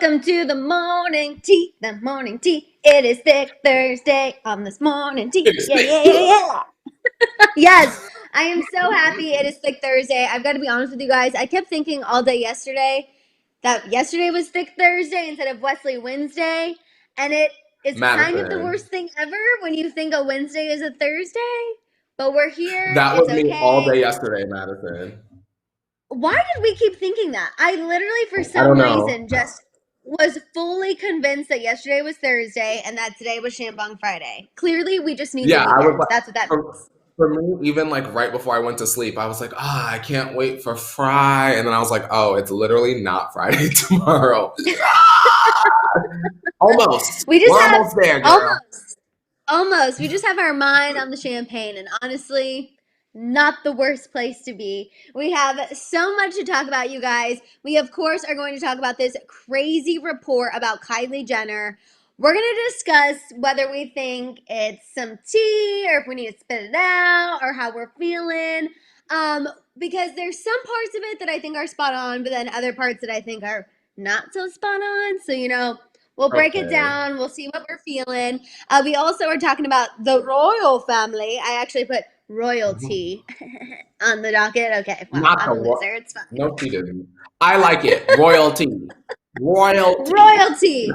Welcome to the morning tea, the morning tea. It is thick Thursday on this morning tea. Yeah, yeah, yeah, yeah. Yes, I am so happy it is Thick Thursday. I've got to be honest with you guys. I kept thinking all day yesterday that yesterday was Thick Thursday instead of Wesley Wednesday. And it is kind of the Madison. worst thing ever when you think a Wednesday is a Thursday. But we're here. That It's was me all okay. day yesterday, Madison. Why did we keep thinking that? I literally, for I don't some know. reason, just was fully convinced that yesterday was Thursday and that today was Shambong Friday. Clearly, we just need the Yeah, I was weekend. like, That's what that for, means. for me, even like right before I went to sleep, I was like, I can't wait for Fry. And then I was like, oh, it's literally not Friday tomorrow. Almost. We just We're have almost there, girl. almost. We just have our mind on the champagne, and honestly, not the worst place to be. We have so much to talk about, you guys. We, of course, are going to talk about this crazy report about Kylie Jenner. We're going to discuss whether we think it's some tea or if we need to spit it out or how we're feeling. Um, because there's some parts of it that I think are spot on, but then other parts that I think are not so spot on. So, we'll break it Okay. down. We'll see what we're feeling. We also are talking about the royal family. I actually put royalty on the docket. Okay, well, Not I'm the a what? loser. It's fine. No, she didn't. I like it. Royalty. Royalty. Royalty.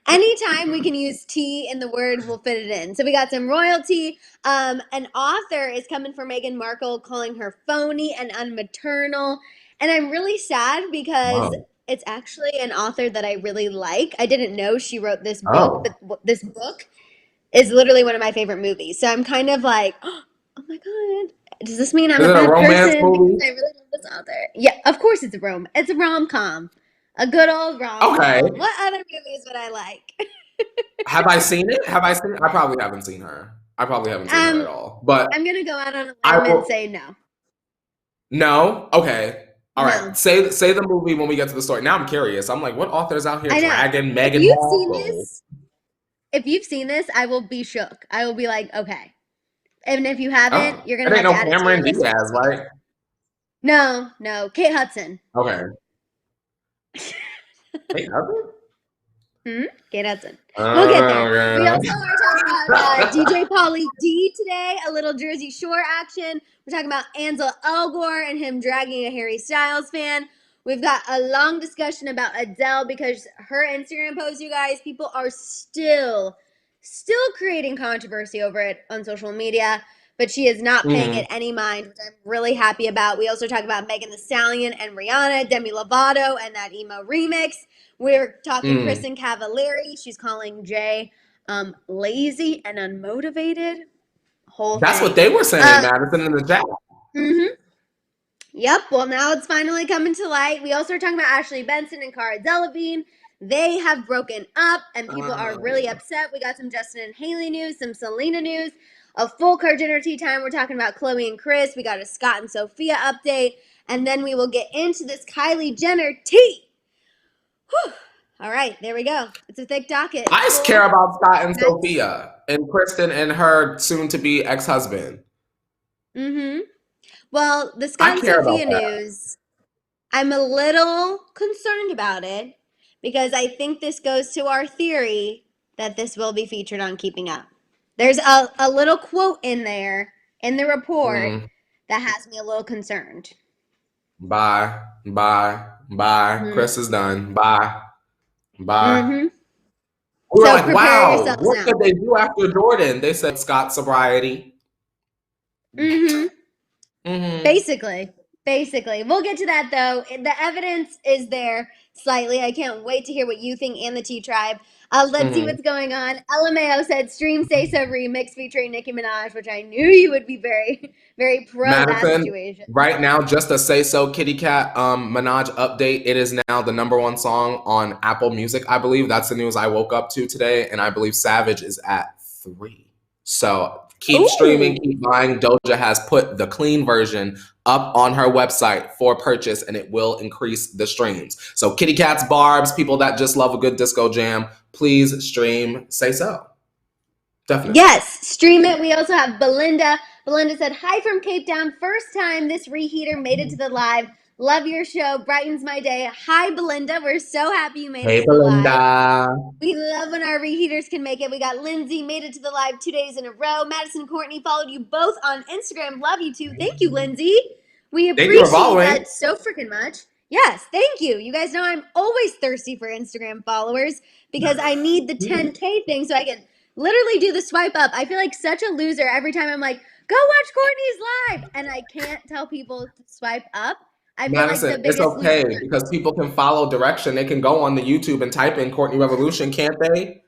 Anytime we can use T in the word, we'll fit it in. So we got some royalty. An author is coming for Meghan Markle, calling her phony and unmaternal. And I'm really sad because Whoa. it's actually an author that I really like. I didn't know she wrote this book, Oh. but this book is literally one of my favorite movies. So I'm kind of like, oh my God, does this mean I'm Is a it a bad romance person because movie? I really love this author? Yeah, of course it's it's a rom-com. A good old Okay. rom-com. What other movies would I like? Have I seen it? Have I seen it? I probably haven't seen her. I probably haven't seen her at Um, all. But I'm gonna go out on a I limb and will. say no. No? Okay. All right. No. Say the movie when we get to the story. Now I'm curious. I'm like, what author's out here I know. dragging If Meghan you've seen Markle? this, if you've seen this, I will be shook. I will be like, okay. And if you Oh, haven't, you're gonna it ain't have to no add it to your Cameron list of Diaz, movies. right? No, no. Kate Hudson. Okay. Hey, Evan? Kate Hudson. We'll get there. We Oh, also are talking about DJ Pauly D today, a little Jersey Shore action. We're talking about Ansel Elgort and him dragging a Harry Styles fan. We've got a long discussion about Adele because her Instagram post, you guys, people are still creating controversy over it on social media, but she is not paying hmm it any mind, which I'm really happy about. We also talk about Megan Thee Stallion and Rihanna, Demi Lovato, and that emo remix. We're talking mm. Kristin Cavallari. She's calling Jay lazy and unmotivated. Whole That's what thing. they were saying, Uh, Madison, in the chat. mm-hmm. Yep. Well, now it's finally coming to light. We also are talking about Ashley Benson and Cara Delevingne. They have broken up, and people are really Oh. upset. We got some Justin and Hailey news, some Selena news, a full Car Jenner tea time. We're talking about Khloe and Chris. We got a Scott and Sophia update, and then we will get into this Kylie Jenner tea. Whew. All right, there we go. It's a thick docket. I It's just care full. about Scott and Nice. Sophia and Kristen and her soon to be ex husband. Mm-hmm. Well, the I Scott and care about Sophia that. news, I'm a little concerned about it because I think this goes to our theory that this will be featured on Keeping Up. There's a little quote in there in the report Mm. that has me a little concerned. Bye. Bye. Bye. Mm-hmm. Chris is done. Bye. Bye. Mm-hmm. We were So like, prepare wow, yourselves what now. could they do after Jordan? They said Scott sobriety. Mm-hmm. hmm Basically, basically. We'll get to that though. The evidence is there slightly. I can't wait to hear what you think and the T Tribe. Let's see hmm what's going on. LMAO said stream Say So remix featuring Nicki Minaj, which I knew you would be very, very pro that Madison, situation. right now, just a Say So Kitty Cat Minaj update. It is now the number one song on Apple Music, I believe. That's the news I woke up to today. And I believe Savage is at 3. So keep streaming, Ooh. keep buying. Doja has put the clean version up on her website for purchase, and it will increase the streams. So Kitty Cats, Barbs, people that just love a good disco jam, please stream Say So. Definitely. Yes, stream it. We also have Belinda. Belinda said, "Hi from Cape Town. First time this reheater made it to the live. Love your show. Brightens my day. Hi, Belinda. We're so happy you made it Hey, to the live. Belinda. We love when our reheaters can make it. We got Lindsay made it to the live 2 days in a row. Madison and Courtney followed you both on Instagram. Love you too. Thank you, Lindsay. We Thank you for appreciate following. that so freaking much. Yes, thank you. You guys know I'm always thirsty for Instagram followers because I need the 10K thing so I can literally do the swipe up. I feel like such a loser every time I'm like, go watch Courtney's live, and I can't tell people to swipe up. I feel like the Madison, it's biggest okay loser. because people can follow direction. They can go on the YouTube and type in Courtney Revolution, can't they?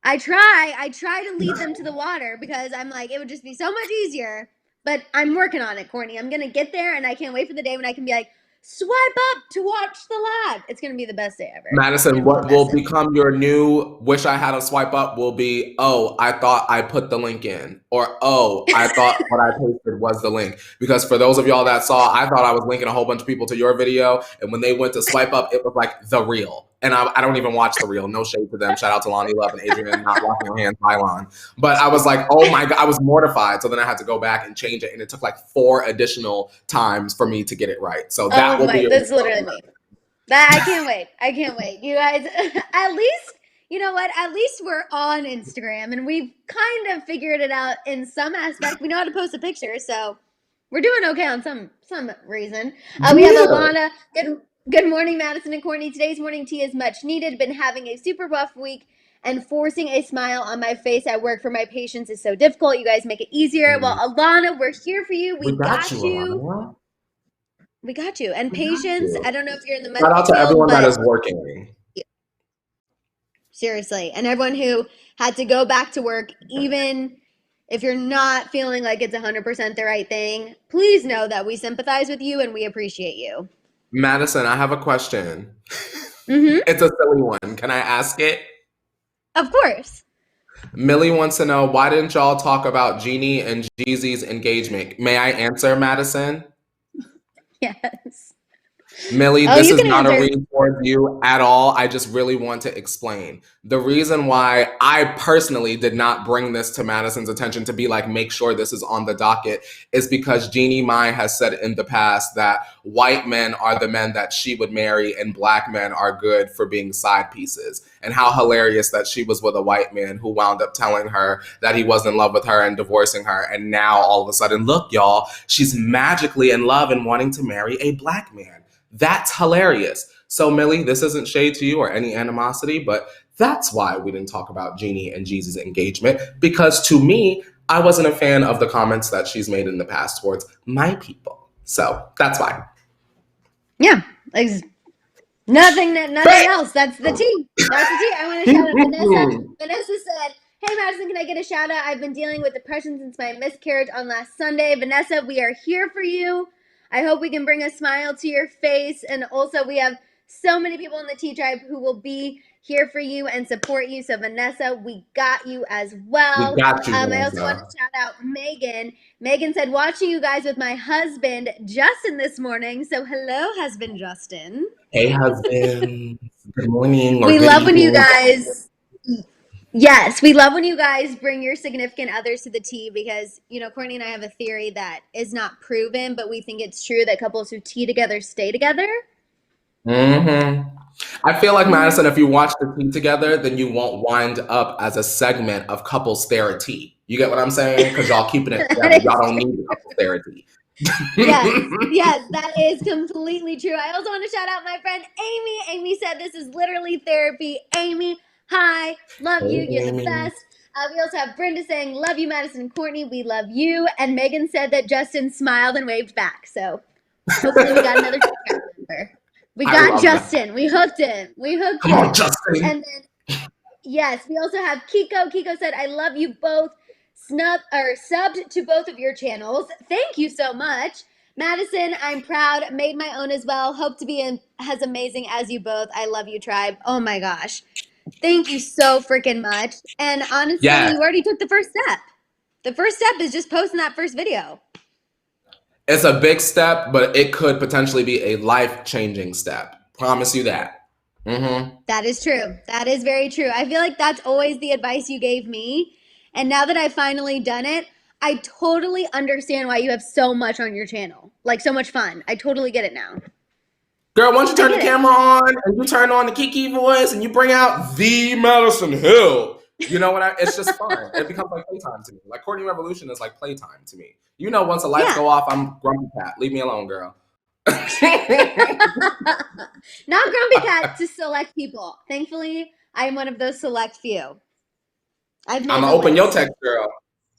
I try to lead them to the water because I'm like, it would just be so much easier. But I'm working on it, Courtney. I'm gonna get there, and I can't wait for the day when I can be like, swipe up to watch the live. It's gonna be the best day ever. Madison, what will become your new wish I had a swipe up will be, oh, I thought I put the link in. Or, oh, I thought what I posted was the link. Because for those of y'all that saw, I thought I was linking a whole bunch of people to your video. And when they went to swipe up, it was like the reel. And I don't even watch the reel. No shade to them. Shout out to Lonnie Love and Adrian not washing her hands, Pylon. But I was like, oh my God, I was mortified. So then I had to go back and change it. And it took like 4 additional times for me to get it right. So that will be that's literally me. I can't wait. I can't wait. You guys, at least, you know what? At least we're on Instagram and we've kind of figured it out in some aspect. We know how to post a picture, so we're doing okay on some reason. We have Alana. Good morning, Madison and Courtney. Today's morning tea is much needed. Been having a super rough week, and forcing a smile on my face at work for my patients is so difficult. You guys make it easier. Well, Alana, we're here for you. We got you. We got you. And patience, I don't know if you're in the medical field. Shout out to everyone that is working. Seriously. And everyone who had to go back to work, even if you're not feeling like it's 100% the right thing, please know that we sympathize with you and we appreciate you. Madison, I have a question. It's a silly one. Can I ask it? Of course. Millie wants to know, why didn't y'all talk about Jeannie and Jeezy's engagement? May I answer, Madison? Yes. Millie, this is not a read towards you at all. I just really want to explain. The reason why I personally did not bring this to Madison's attention to be like, make sure this is on the docket, is because Jeannie Mai has said in the past that white men are the men that she would marry and black men are good for being side pieces. And how hilarious that she was with a white man who wound up telling her that he was in love with her and divorcing her. And now all of a sudden, look, y'all, she's magically in love and wanting to marry a black man. That's hilarious. So, Millie, this isn't shade to you or any animosity, but that's why we didn't talk about Jeannie and Jeezy's engagement, because to me, I wasn't a fan of the comments that she's made in the past towards my people. So that's why. Yeah. Nothing else. That's the tea. That's the tea. I want to shout out Vanessa. Vanessa said, hey, Madison, can I get a shout out? I've been dealing with depression since my miscarriage on last Sunday. Vanessa, we are here for you. I hope we can bring a smile to your face. And also, we have so many people in the Tea Tribe who will be here for you and support you. So, Vanessa, we got you as well. We got you, I also want to shout out Megan. Megan said, watching you guys with my husband, Justin, this morning. So, hello, husband Justin. Hey, husband. Good morning. We love when you guys... Yes, we love when you guys bring your significant others to the tea because, you know, Courtney and I have a theory that is not proven, but we think it's true that couples who tea together stay together. I feel like, Madison, if you watch the tea together, then you won't wind up as a segment of couples therapy. You get what I'm saying? Because y'all keeping it together. Y'all don't need the couples therapy. Yes, that is completely true. I also want to shout out my friend Amy. Amy said this is literally therapy. Amy, hi, love you. You're the best. We also have Brenda saying, love you, Madison and Courtney. We love you. And Megan said that Justin smiled and waved back. So hopefully we got another member. We got Justin. That. We hooked him. Come on, Justin. And then, yes, we also have Kiko. Kiko said, I love you both. Subbed to both of your channels. Thank you so much. Madison, I'm proud. Made my own as well. Hope to be as amazing as you both. I love you, tribe. Oh my gosh. Thank you so freaking much. And honestly, you already took the first step. The first step is just posting that first video. It's a big step, but it could potentially be a life-changing step. Promise you that. That is true. That is very true. I feel like that's always the advice you gave me. And now that I've finally done it, I totally understand why you have so much on your channel. Like, so much fun. I totally get it now. Girl, once you turn the camera on and you turn on the Kiki voice and you bring out the Madison Hill, you know what? It's just fun. It becomes like playtime to me. Like Courtney Revolution is like playtime to me. You know, once the lights go off, I'm grumpy cat. Leave me alone, girl. Not grumpy cat to select people. Thankfully, I am one of those select few. I'm gonna open your text, girl.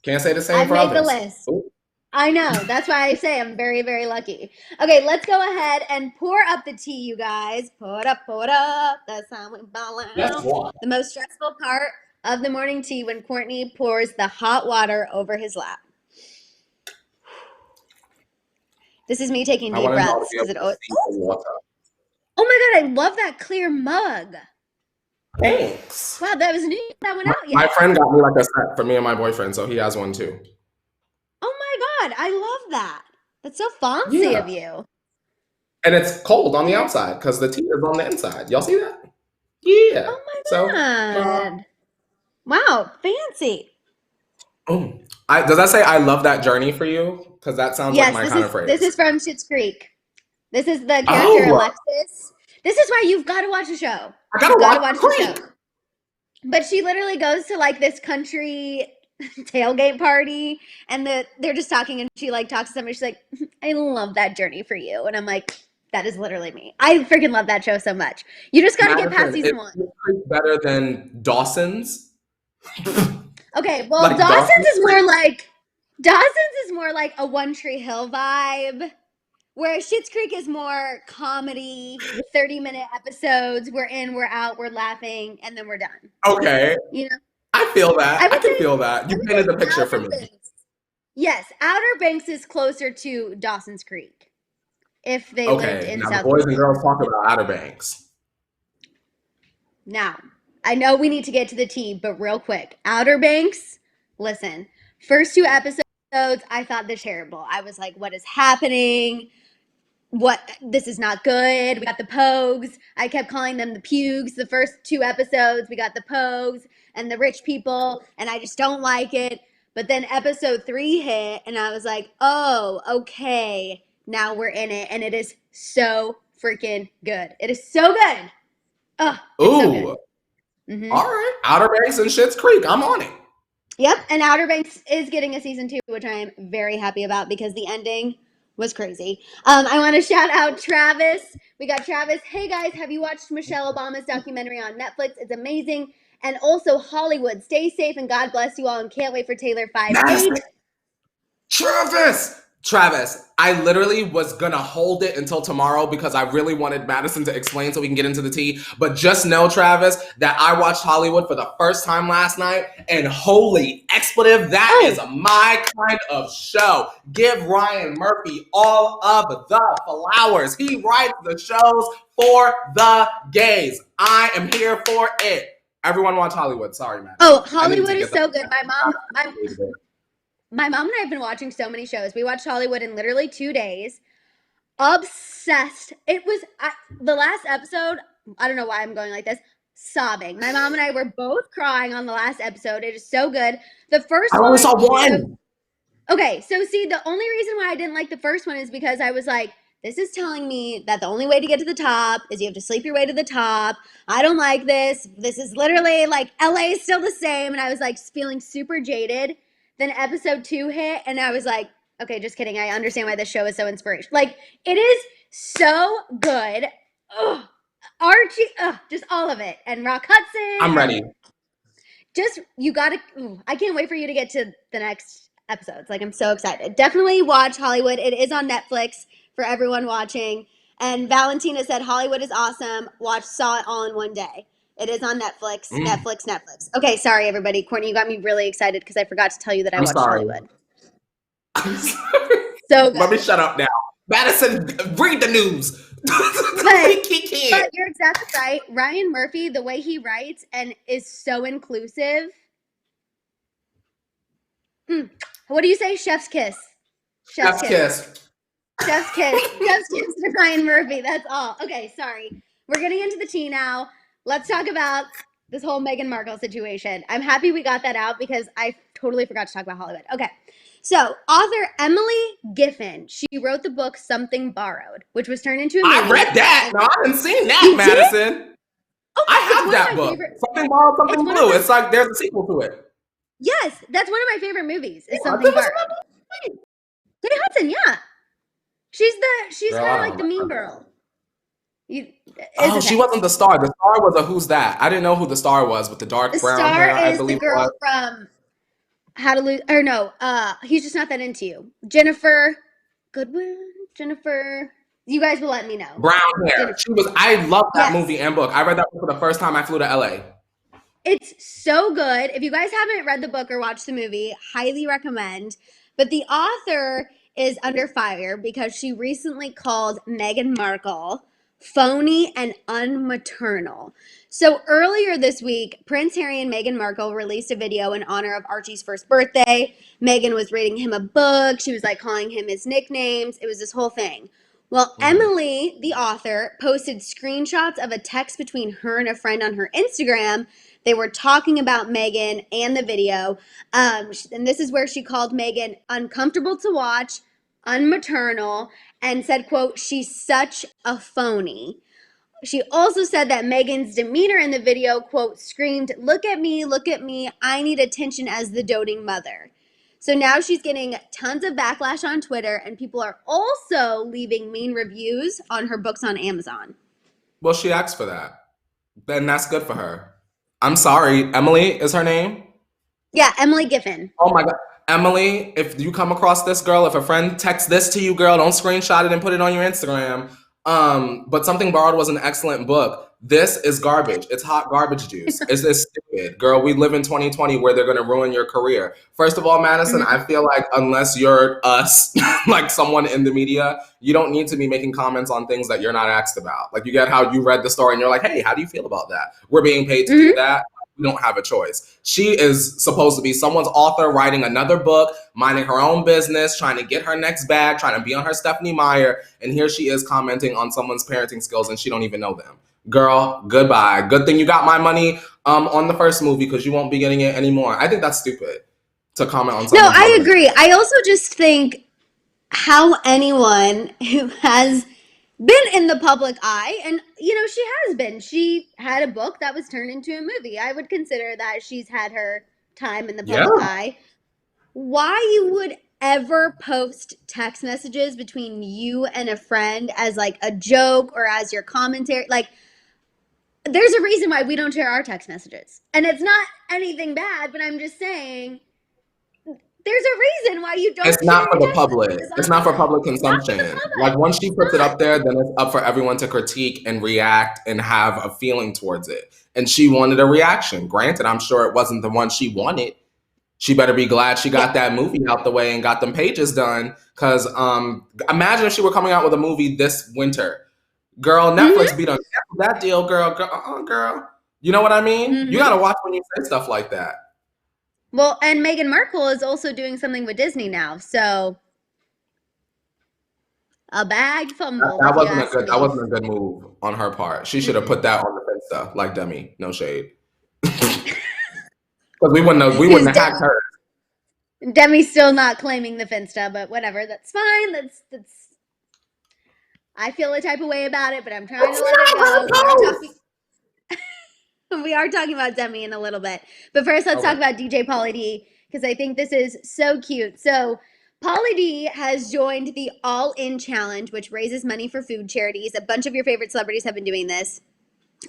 Can't say the same for others. I've made the list. Ooh. I know. That's why I say I'm very, very lucky. Okay, let's go ahead and pour up the tea, you guys. Pour it up, pour it up. That's how we ball out. Yes, the most stressful part of the morning tea when Courtney pours the hot water over his lap. This is me taking deep breaths. Oh my God, I love that clear mug. Thanks. Wow, that was new. That went out yet. My friend got me like a set for me and my boyfriend, so he has one too. Oh my God, I love that. That's so fancy of you. And it's cold on the outside because the tea is on the inside. Y'all see that? Yeah. Oh my God. Wow, fancy. Does that say I love that journey for you? Because that sounds like my kind of phrase. This is from Schitt's Creek. This is the character Alexis. This is why you've got to watch the show. I gotta watch the show. But she literally goes to like this country tailgate party and they're just talking and she like talks to somebody. She's like, I love that journey for you. And I'm like, that is literally me. I freaking love that show so much. You just got to get past season 1. It's better than Dawson's. Okay, well, like Dawson's is more like a One Tree Hill vibe. Whereas Schitt's Creek is more comedy, 30-minute episodes. We're in, we're out, we're laughing, and then we're done. Okay. You know? I feel that. I can feel that. You painted the picture for me. Yes, Outer Banks is closer to Dawson's Creek. If they lived in South boys and girls talk about Outer Banks. Now, I know we need to get to the tea, but real quick. Outer Banks, listen. First 2 episodes, I thought they're terrible. I was like, what is happening? This is not good. We got the Pogues. I kept calling them the Pugs. The first 2 episodes, we got the Pogues and the rich people, and I just don't like it. But then episode 3 hit, and I was like, oh, okay. Now we're in it, and it is so freaking good. It is so good. Oh, so good. Mm-hmm. All right. Outer Banks and Schitt's Creek. I'm on it. Yep, and Outer Banks is getting a season 2, which I am very happy about because the ending was crazy. I want to shout out Travis. We got Travis. Hey guys, have you watched Michelle Obama's documentary on Netflix? It's amazing. And also Hollywood. Stay safe and God bless you all. And can't wait for Taylor 5'8". Travis, I literally was gonna hold it until tomorrow because I really wanted Maddison to explain so we can get into the tea. But just know, Travis, that I watched Hollywood for the first time last night, and holy expletive, that is my kind of show. Give Ryan Murphy all of the flowers. He writes the shows for the gays. I am here for it. Everyone watch Hollywood. Sorry, man. Oh, Hollywood is so good. My mom and I have been watching so many shows. We watched Hollywood in literally 2 days. Obsessed. It was the last episode. I don't know why I'm going like this. Sobbing. My mom and I were both crying on the last episode. It is so good. The first one. I only saw one. Okay, so see, the only reason why I didn't like the first one is because I was like, this is telling me that the only way to get to the top is you have to sleep your way to the top. I don't like this. This is literally like LA is still the same. And I was like feeling super jaded. Then episode 2 hit, and I was like, okay, just kidding. I understand why this show is so inspirational. Like, it is so good. Ugh. Archie, just all of it. And Rock Hudson. I'm ready. Just, you gotta, I can't wait for you to get to the next episodes. Like, I'm so excited. Definitely watch Hollywood. It is on Netflix for everyone watching. And Valentina said, Hollywood is awesome. Saw it all in one day. It is on Netflix. Netflix. Okay, sorry, everybody. Courtney, you got me really excited because I forgot to tell you that I watched Hollywood. I'm sorry. So good. Let me shut up now. Madison, read the news. But you're exactly right. Ryan Murphy, the way he writes and is so inclusive. What do you say? Chef's kiss. Chef's kiss. Chef's kiss. Chef's kiss to Ryan Murphy. That's all. Okay, sorry. We're getting into the tea now. Let's talk about this whole Meghan Markle situation. I'm happy we got that out because I totally forgot to talk about Hollywood. Okay. So, author Emily Giffin, she wrote the book Something Borrowed, which was turned into a movie. I read that. No, I haven't seen that, You Madison. Did? Oh, I it's have one that of my book. favorite. Something Borrowed, Something It's one Blue. of my, It's like there's a sequel to it. yes, that's one of my favorite movies. Is Yeah, Something Borrowed. Kate Hudson, yeah. She's Girl, kind I of don't like the remember. mean girl. It's Oh, she okay. wasn't the star. The star was a Who's That? I didn't know who the star was with the dark The brown star hair, I is the believe it girl was. from How to Lose, or no, He's Just Not That Into You. Jennifer Goodwin? Jennifer, you guys will let me know. Brown hair. Jennifer. She was. I love that Yes. movie and book. I read that book for the first time I flew to LA. It's so good. If you guys haven't read the book or watched the movie, highly recommend. But the author is under fire because she recently called Meghan Markle phony and unmaternal. So earlier this week, Prince Harry and Meghan Markle released a video in honor of Archie's first birthday. Meghan was reading him a book. She was like calling him his nicknames. It was this whole thing. Well, Emily, the author, posted screenshots of a text between her and a friend on her Instagram. They were talking about Meghan and the video. And this is where she called Meghan uncomfortable to watch, unmaternal, and said, quote, she's such a phony. She also said that Meghan's demeanor in the video, quote, screamed, look at me, I need attention as the doting mother. So now she's getting tons of backlash on Twitter, and people are also leaving mean reviews on her books on Amazon. Well, she asked for that. Then that's good for her. I'm sorry. Emily is her name? Yeah, Emily Giffin. Oh my God. Emily, if you come across this girl, if a friend texts this to you, girl, don't screenshot it and put it on your Instagram. But Something Borrowed was an excellent book. This is garbage. It's hot garbage juice. It's stupid. Girl, we live in 2020 where they're going to ruin your career. First of all, Madison, I feel like unless you're us, like someone in the media, you don't need to be making comments on things that you're not asked about. Like you get how you read the story and you're like, hey, how do you feel about that? We're being paid to do that. We don't have a choice. She is supposed to be someone's author writing another book, minding her own business, trying to get her next bag, trying to be on her Stephanie Meyer, and here she is commenting on someone's parenting skills and she don't even know them. Girl, goodbye. Good thing you got my money on the first movie because you won't be getting it anymore. I think that's stupid to comment on someone's No, I mother. agree. I also just think how anyone who has been in the public eye, and she has been. She had a book that was turned into a movie. I would consider that she's had her time in the public eye. Why you would ever post text messages between you and a friend as like a joke or as your commentary, like there's a reason why we don't share our text messages. And it's not anything bad, but I'm just saying there's a reason why you don't. It's not for the public. It's not for public consumption. Like once she puts it up there, then it's up for everyone to critique and react and have a feeling towards it. And she wanted a reaction. Granted, I'm sure it wasn't the one she wanted. She better be glad she got that movie out the way and got them pages done. Because imagine if she were coming out with a movie this winter. Girl, Netflix beat on that deal, girl. Girl. You know what I mean? You got to watch when you say stuff like that. Well, and Meghan Markle is also doing something with Disney now, so a bag fumble. That wasn't a good move on her part. She should have put that on the Finsta, like Demi. No shade. Because we wouldn't have hacked her. Demi's still not claiming the Finsta, but whatever. That's fine. That's. I feel a type of way about it, but I'm trying to let it go. We are talking about Demi in a little bit. But first, let's talk about DJ Pauly D, because I think this is so cute. So, Pauly D has joined the All In Challenge, which raises money for food charities. A bunch of your favorite celebrities have been doing this.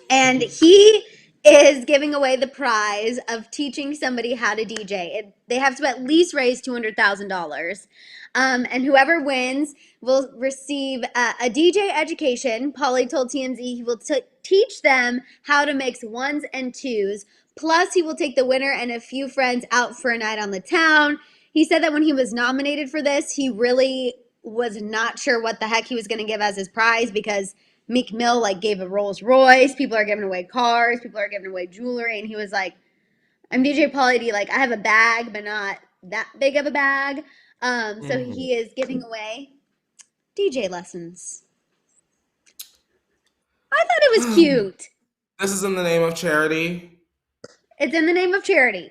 And he is giving away the prize of teaching somebody how to DJ. They have to at least raise $200,000. And whoever wins will receive a DJ education. Pauly told TMZ he will teach them how to mix ones and twos. Plus, he will take the winner and a few friends out for a night on the town. He said that when he was nominated for this, he really was not sure what the heck he was going to give as his prize because Meek Mill gave a Rolls Royce. People are giving away cars. People are giving away jewelry. And he was like, I'm DJ Pauly D. I have a bag, but not that big of a bag. So he is giving away DJ lessons. I thought it was cute. This is in the name of charity. It's in the name of charity.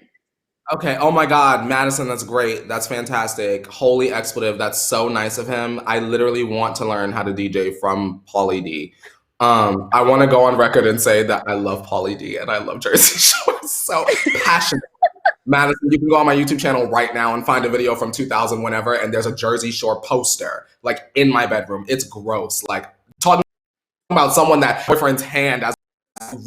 Okay. Oh my God, Madison, that's great. That's fantastic. Holy expletive. That's so nice of him. I literally want to learn how to DJ from Pauly D. I want to go on record and say that I love Pauly D and I love Jersey Shore so passionate. Madison, you can go on my YouTube channel right now and find a video from 2000 whenever, and there's a Jersey Shore poster like in my bedroom. It's gross. Like talking about someone that boyfriend's hand as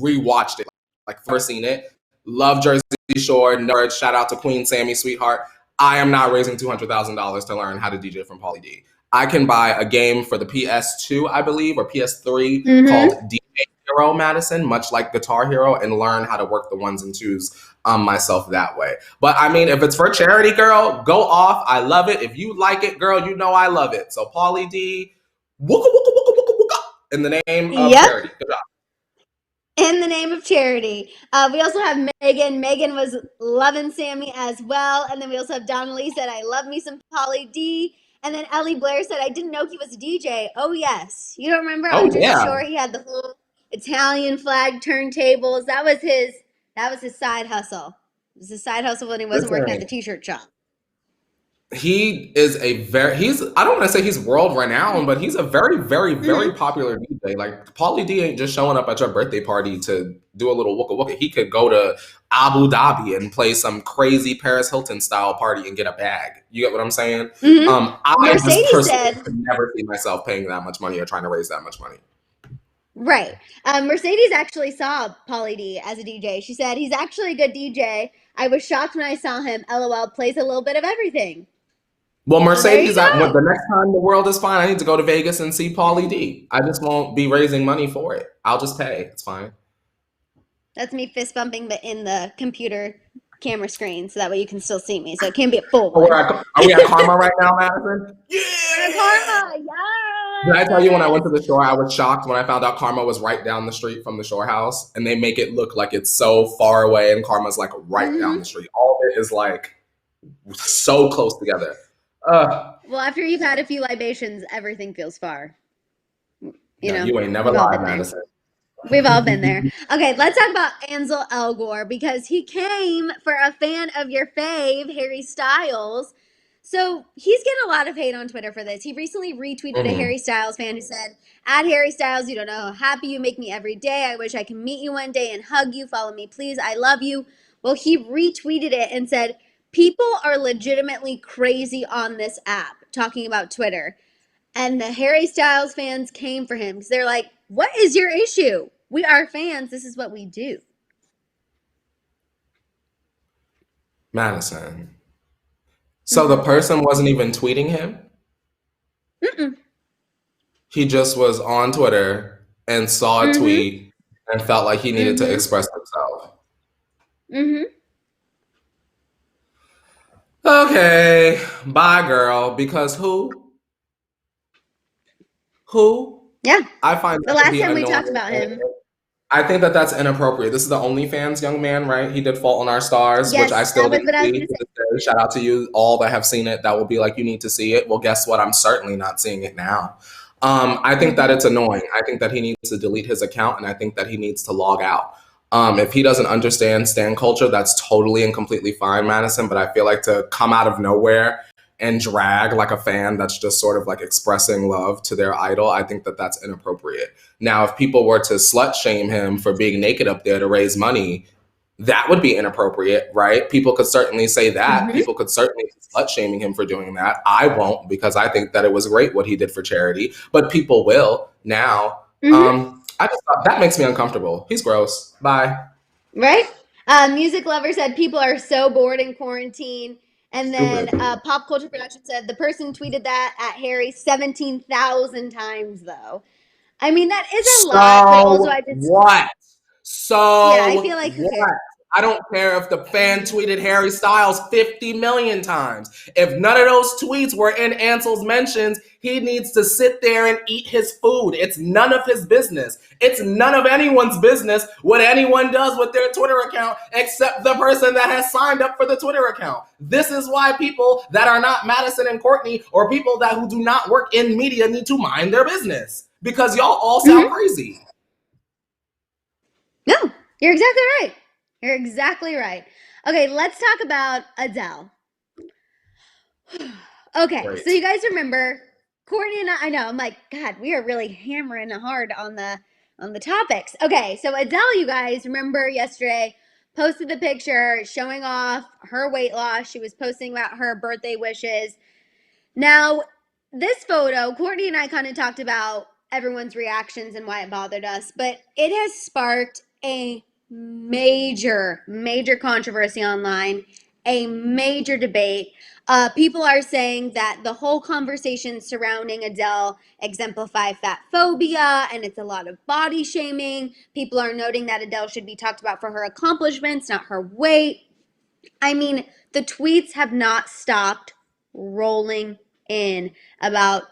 rewatched it, like first seen it. Love Jersey Shore, nerd. Shout out to Queen Sammy, sweetheart. I am not raising $200,000 to learn how to DJ from Pauly D. I can buy a game for the PS2, I believe, or PS3 called DJ Hero, Madison, much like Guitar Hero, and learn how to work the ones and twos myself that way. But I mean, if it's for charity, girl, go off. I love it. If you like it, girl, you know I love it. So Pauly D, wooka, wooka, wooka, wooka, wooka, in the name of charity. Good job. In the name of charity. We also have Megan. Megan was loving Sammy as well. And then we also have Donnelly said, I love me some Pauly D. And then Ellie Blair said, I didn't know he was a DJ. Oh, yes. You don't remember Oh on Jersey yeah. Shore, he had the whole Italian flag turntables. That was his side hustle. It was his side hustle when he wasn't working at the t-shirt shop. He is I don't want to say he's world renowned, but he's a very, very, very popular DJ. Like Pauly D ain't just showing up at your birthday party to do a little wooka wooka. He could go to Abu Dhabi and play some crazy Paris Hilton style party and get a bag. You get what I'm saying? I Mercedes just personally said, could never see myself paying that much money or trying to raise that much money. right. Mercedes actually saw Pauly D as a DJ. She said, he's actually a good DJ. I was shocked when I saw him. LOL, plays a little bit of everything. Well, Mercedes, There you go. the next time the world is fine, I need to go to Vegas and see Pauly D. I just won't be raising money for it. I'll just pay. It's fine. That's me fist bumping, but in the computer camera screen, so that way you can still see me. So it can't be a full one. Are we at Karma right now, Madison? Yeah! Karma, yes! Did I tell you when I went to the shore, I was shocked when I found out Karma was right down the street from the shore house, and they make it look like it's so far away, and Karma's like right down the street. All of it is like so close together. Well, after you've had a few libations, everything feels far. You know, you ain't never lied, Madison. We've all been there. Okay, let's talk about Ansel Elgort because he came for a fan of your fave, Harry Styles. So he's getting a lot of hate on Twitter for this. He recently retweeted a Harry Styles fan who said, "At Harry Styles, you don't know how happy you make me every day. I wish I could meet you one day and hug you. Follow me, please. I love you." Well, he retweeted it and said, "People are legitimately crazy on this app," talking about Twitter. And the Harry Styles fans came for him because they're like, what is your issue? We are fans. This is what we do. Madison. So the person wasn't even tweeting him? He just was on Twitter and saw a tweet and felt like he needed to express himself. Okay, bye, girl. Because who? Yeah. I find the last time we talked about him. I think that that's inappropriate. This is the OnlyFans young man, right? He did Fault in Our Stars, Yes, which I still that was didn't what I was see gonna to this day. Shout out to you, all that have seen it. That will be like, you need to see it. Well, guess what? I'm certainly not seeing it now. I think that it's annoying. I think that he needs to delete his account, and I think that he needs to log out. If he doesn't understand stan culture, that's totally and completely fine, Madison. But I feel like to come out of nowhere and drag like a fan that's just sort of like expressing love to their idol, I think that that's inappropriate. Now, if people were to slut shame him for being naked up there to raise money, that would be inappropriate, right? People could certainly say that. People could certainly be slut shaming him for doing that. I won't, because I think that it was great what he did for charity, but people will now. I just thought that makes me uncomfortable. He's gross. Bye. Right? Music Lover said people are so bored in quarantine. And then Pop Culture Production said the person tweeted that at Harry 17,000 times, though. I mean, that is a lot, but also I just... What? So yeah, I feel like who cares? I don't care if the fan tweeted Harry Styles 50 million times. If none of those tweets were in Ansel's mentions, he needs to sit there and eat his food. It's none of his business. It's none of anyone's business what anyone does with their Twitter account except the person that has signed up for the Twitter account. This is why people that are not Maddison and Courtney or people who do not work in media need to mind their business, because y'all all sound crazy. No, you're exactly right. You're exactly right. Okay, let's talk about Adele. Okay, so Great. you guys remember Courtney and I know, I'm like, God, we are really hammering hard on the topics. Okay, so Adele, you guys remember yesterday posted the picture showing off her weight loss. She was posting about her birthday wishes. Now, this photo, Courtney and I kind of talked about everyone's reactions and why it bothered us, but it has sparked a major controversy online, a major debate. People are saying that the whole conversation surrounding Adele exemplify fat phobia and it's a lot of body shaming. People are noting that Adele should be talked about for her accomplishments, not her weight. I mean, the tweets have not stopped rolling in about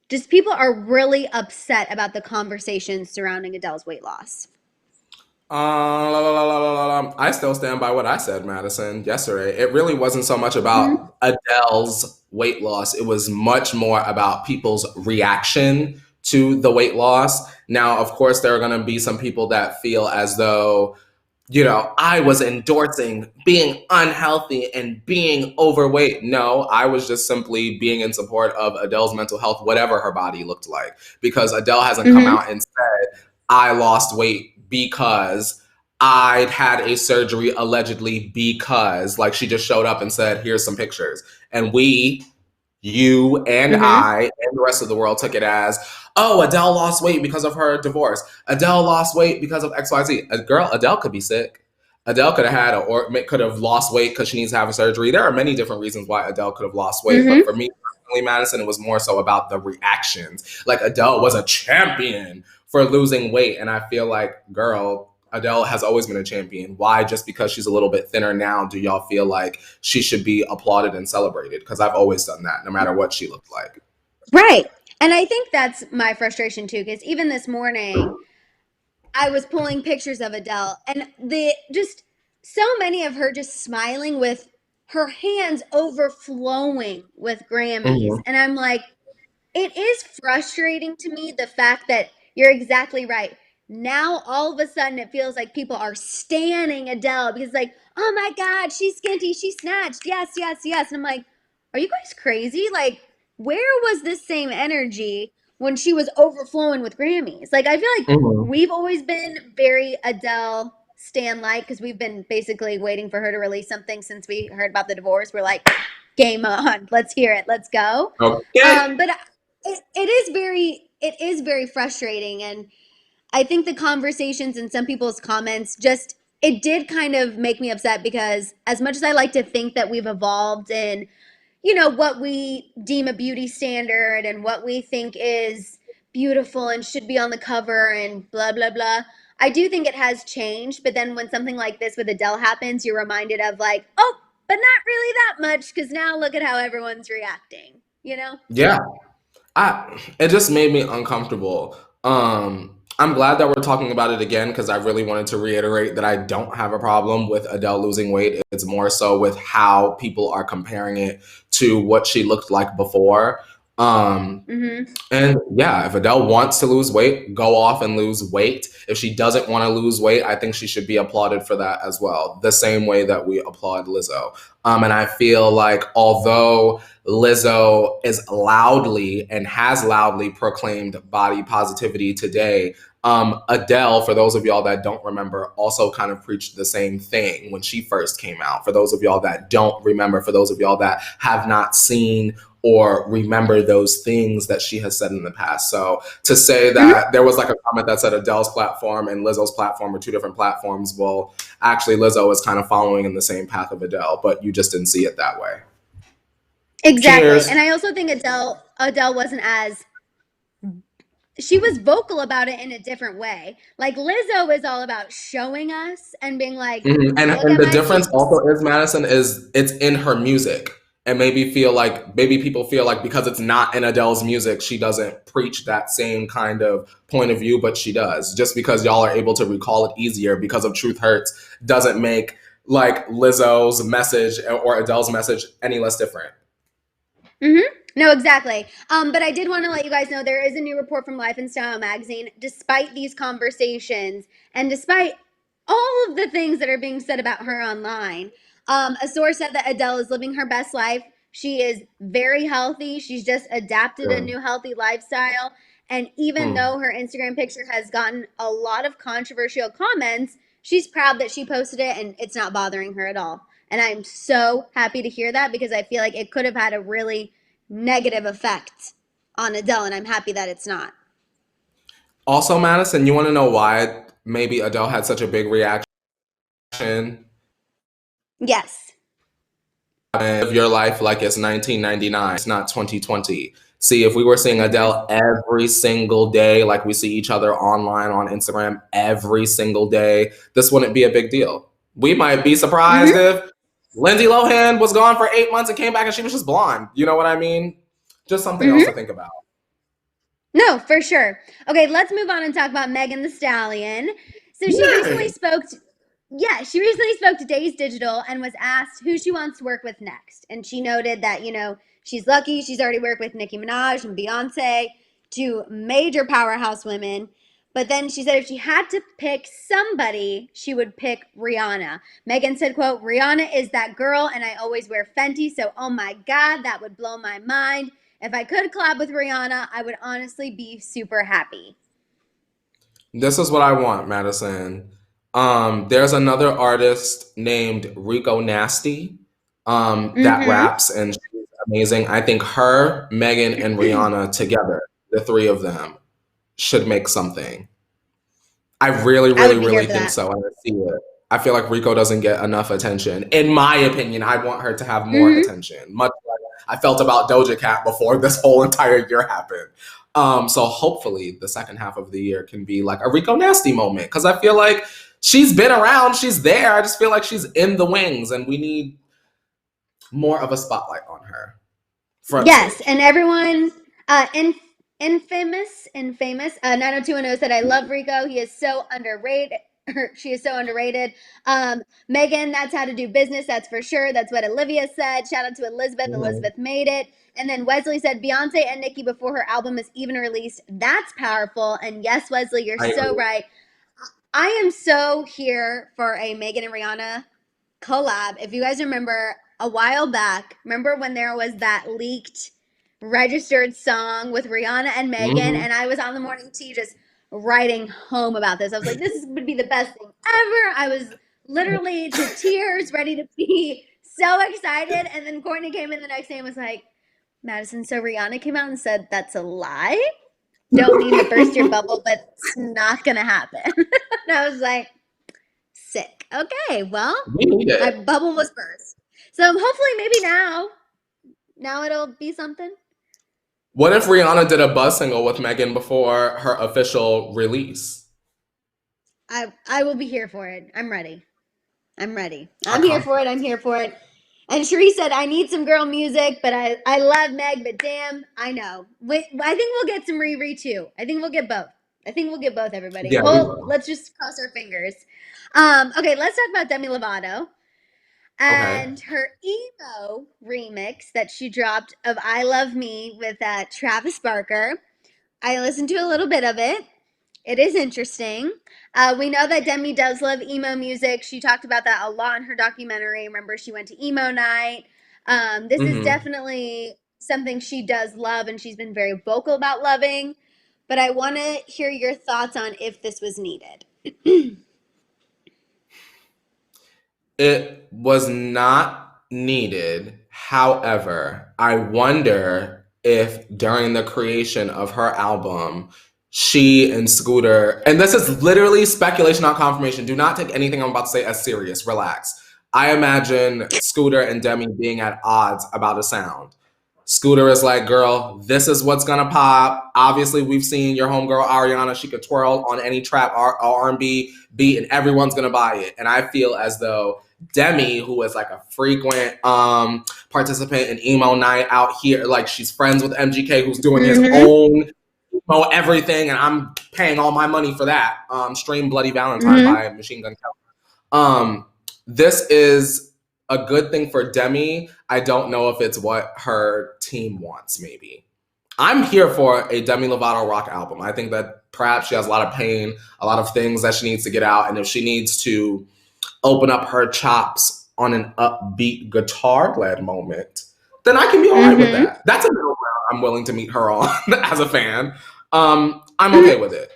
just people are really upset about the conversations surrounding Adele's weight loss. I still stand by what I said, Madison, yesterday. It really wasn't so much Mm-hmm. about Adele's weight loss. It was much more about people's reaction to the weight loss. Now, of course, there are going to be some people that feel as though, I was endorsing being unhealthy and being overweight. No, I was just simply being in support of Adele's mental health, whatever her body looked like. Because Adele hasn't come Mm-hmm. out and said, I lost weight because I'd had a surgery allegedly because, like, she just showed up and said, here's some pictures. And you and Mm-hmm. I and the rest of the world took it as, oh, Adele lost weight because of her divorce. Adele lost weight because of XYZ. Adele could be sick. Adele could have or could have lost weight because she needs to have a surgery. There are many different reasons why Adele could have lost weight, but Mm-hmm. for me personally, Madison, it was more so about the reactions. Like, Adele was a champion for losing weight, and I feel like, girl, Adele has always been a champion. Why, just because she's a little bit thinner now, do y'all feel like she should be applauded and celebrated? Because I've always done that, no matter what she looked like. Right. And I think that's my frustration too, because even this morning, I was pulling pictures of Adele and the just so many of her just smiling with her hands overflowing with Grammys. Mm-hmm. And I'm like, it is frustrating to me the fact that you're exactly right. Now all of a sudden it feels like people are standing Adele because like, oh my God, she's skinty, she's snatched. Yes, yes, yes. And I'm like, are you guys crazy? Like, where was this same energy when she was overflowing with Grammys? Like, I feel like Mm-hmm. we've always been very Adele stan like because we've been basically waiting for her to release something since we heard about the divorce. We're like, game on, let's hear it, let's go. Okay. But it is very frustrating, and I think the conversations and some people's comments just it did kind of make me upset because as much as I like to think that we've evolved in what we deem a beauty standard and what we think is beautiful and should be on the cover and blah blah blah, I do think it has changed. But then when something like this with Adele happens, you're reminded of like, oh, but not really that much because now look at how everyone's reacting. Yeah. It just made me uncomfortable. I'm glad that we're talking about it again because I really wanted to reiterate that I don't have a problem with Adele losing weight. It's more so with how people are comparing it to what she looked like before. Um, Mm-hmm. and yeah, if Adele wants to lose weight, go off and lose weight. If she doesn't want to lose weight, I think she should be applauded for that as well, the same way that we applaud Lizzo. And I feel like although Lizzo is loudly and has loudly proclaimed body positivity today, Adele, for those of y'all that don't remember, also kind of preached the same thing when she first came out. For those of y'all that don't remember, for those of y'all that have not seen or remember those things that she has said in the past. So to say Mm-hmm. that there was like a comment that said Adele's platform and Lizzo's platform are two different platforms, well, actually Lizzo is kind of following in the same path of Adele, but you just didn't see it that way. Exactly. Cheers. And I also think Adele wasn't as she was vocal about it in a different way. Like Lizzo is all about showing us and being like, Mhm. look And at the my difference also cheeks. is, Madison, is it's in her music. And maybe people feel like because it's not in Adele's music, she doesn't preach that same kind of point of view, but she does. Just because y'all are able to recall it easier because of Truth Hurts doesn't make like Lizzo's message or Adele's message any less different. Mm-hmm. No, exactly. But I did want to let you guys know there is a new report from Life and Style magazine. Despite these conversations and despite all of the things that are being said about her online, A source said that Adele is living her best life. She is very healthy. She's just adapted a new healthy lifestyle. And even though her Instagram picture has gotten a lot of controversial comments, she's proud that she posted it and it's not bothering her at all. And I'm so happy to hear that because I feel like it could have had a really negative effect on Adele, and I'm happy that it's not. Also, Madison, you want to know why maybe Adele had such a big reaction Yes. of your life like it's 1999, it's not 2020. See, if we were seeing Adele every single day, like we see each other online on Instagram every single day, this wouldn't be a big deal. We might be surprised if Lindsay Lohan was gone for 8 months and came back and she was just blonde. You know what I mean? Just something else to think about. No, for sure. Okay, let's move on and talk about Megan Thee Stallion. So she recently spoke to Days Digital and was asked who she wants to work with next. And she noted that, she's lucky she's already worked with Nicki Minaj and Beyonce, two major powerhouse women. But then she said if she had to pick somebody, she would pick Rihanna. Megan said, quote, Rihanna is that girl and I always wear Fenty, so oh my God, that would blow my mind. If I could collab with Rihanna, I would honestly be super happy. This is what I want, Madison. There's another artist named Rico Nasty that raps and she's amazing. I think her, Megan, and Rihanna together, the three of them, should make something. I really think so. I see it. I feel like Rico doesn't get enough attention. In my opinion, I want her to have more attention, much like I felt about Doja Cat before this whole entire year happened. So hopefully the second half of the year can be like a Rico Nasty moment because I feel like she's been around, she's there. I just feel like she's in the wings and we need more of a spotlight on her. Yes, and everyone, infamous, 90210 said, I love Rico. He is so underrated. She is so underrated. Megan, that's how to do business. That's for sure. That's what Olivia said. Shout out to Elizabeth. Elizabeth made it. And then Wesley said, Beyonce and Nicki before her album is even released. That's powerful. And yes, Wesley, you're so right. I am so here for a Megan and Rihanna collab. If you guys remember a while back, remember when there was that leaked registered song with Rihanna and Megan, and I was on the morning tea just writing home about this. I was like, this would be the best thing ever. I was literally to tears, ready to be so excited. And then Courtney came in the next day and was like, Madison, so Rihanna came out and said, that's a lie. Don't mean to burst your bubble, but it's not going to happen. And I was like, sick. Okay, well, my bubble was burst. So hopefully maybe now it'll be something. What if Rihanna did a buzz single with Megan before her official release? I will be here for it. I'm ready. I'm here for it. And Cherie said, I need some girl music, but I love Meg, but damn, I know. I think we'll get some Riri too. I think we'll get both. Everybody. Yeah, well, let's just cross our fingers. Okay, let's talk about Demi Lovato and her emo remix that she dropped of I Love Me with Travis Barker. I listened to a little bit of it. It is interesting. We know that Demi does love emo music. She talked about that a lot in her documentary. Remember, she went to emo night. This is definitely something she does love, and she's been very vocal about loving. But I want to hear your thoughts on if this was needed. It was not needed. However, I wonder if during the creation of her album, she and Scooter, and this is literally speculation, not confirmation. Do not take anything I'm about to say as serious. Relax. I imagine Scooter and Demi being at odds about a sound. Scooter is like, girl, this is what's gonna pop. Obviously, we've seen your homegirl Ariana. She could twirl on any trap or R&B beat, and everyone's gonna buy it. And I feel as though Demi, who is like a frequent participant in emo night out here, like she's friends with MGK, who's doing his own emo everything, and I'm paying all my money for that. Stream Bloody Valentine by Machine Gun Kelly. This is a good thing for Demi. I don't know if it's what her team wants, maybe. I'm here for a Demi Lovato rock album. I think that perhaps she has a lot of pain, a lot of things that she needs to get out, and if she needs to open up her chops on an upbeat guitar-led moment, then I can be all right with that. That's a middle ground I'm willing to meet her on as a fan. I'm okay with it.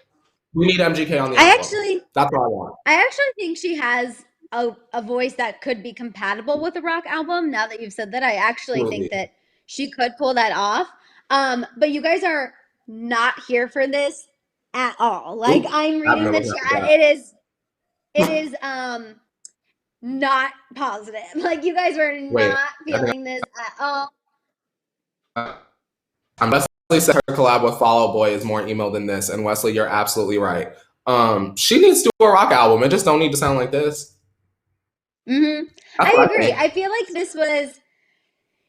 We need MGK on the album. That's what I want. I actually think she has a voice that could be compatible with a rock album. Now that you've said that, I actually think that she could pull that off. But you guys are not here for this at all. Like, I'm reading the chat. It is not positive. Like, you guys were not feeling this at all. Wesley said her collab with Fall Out Boy is more emo than this, and Wesley, you're absolutely right. She needs to do a rock album. It just don't need to sound like this. I agree. I feel like this was,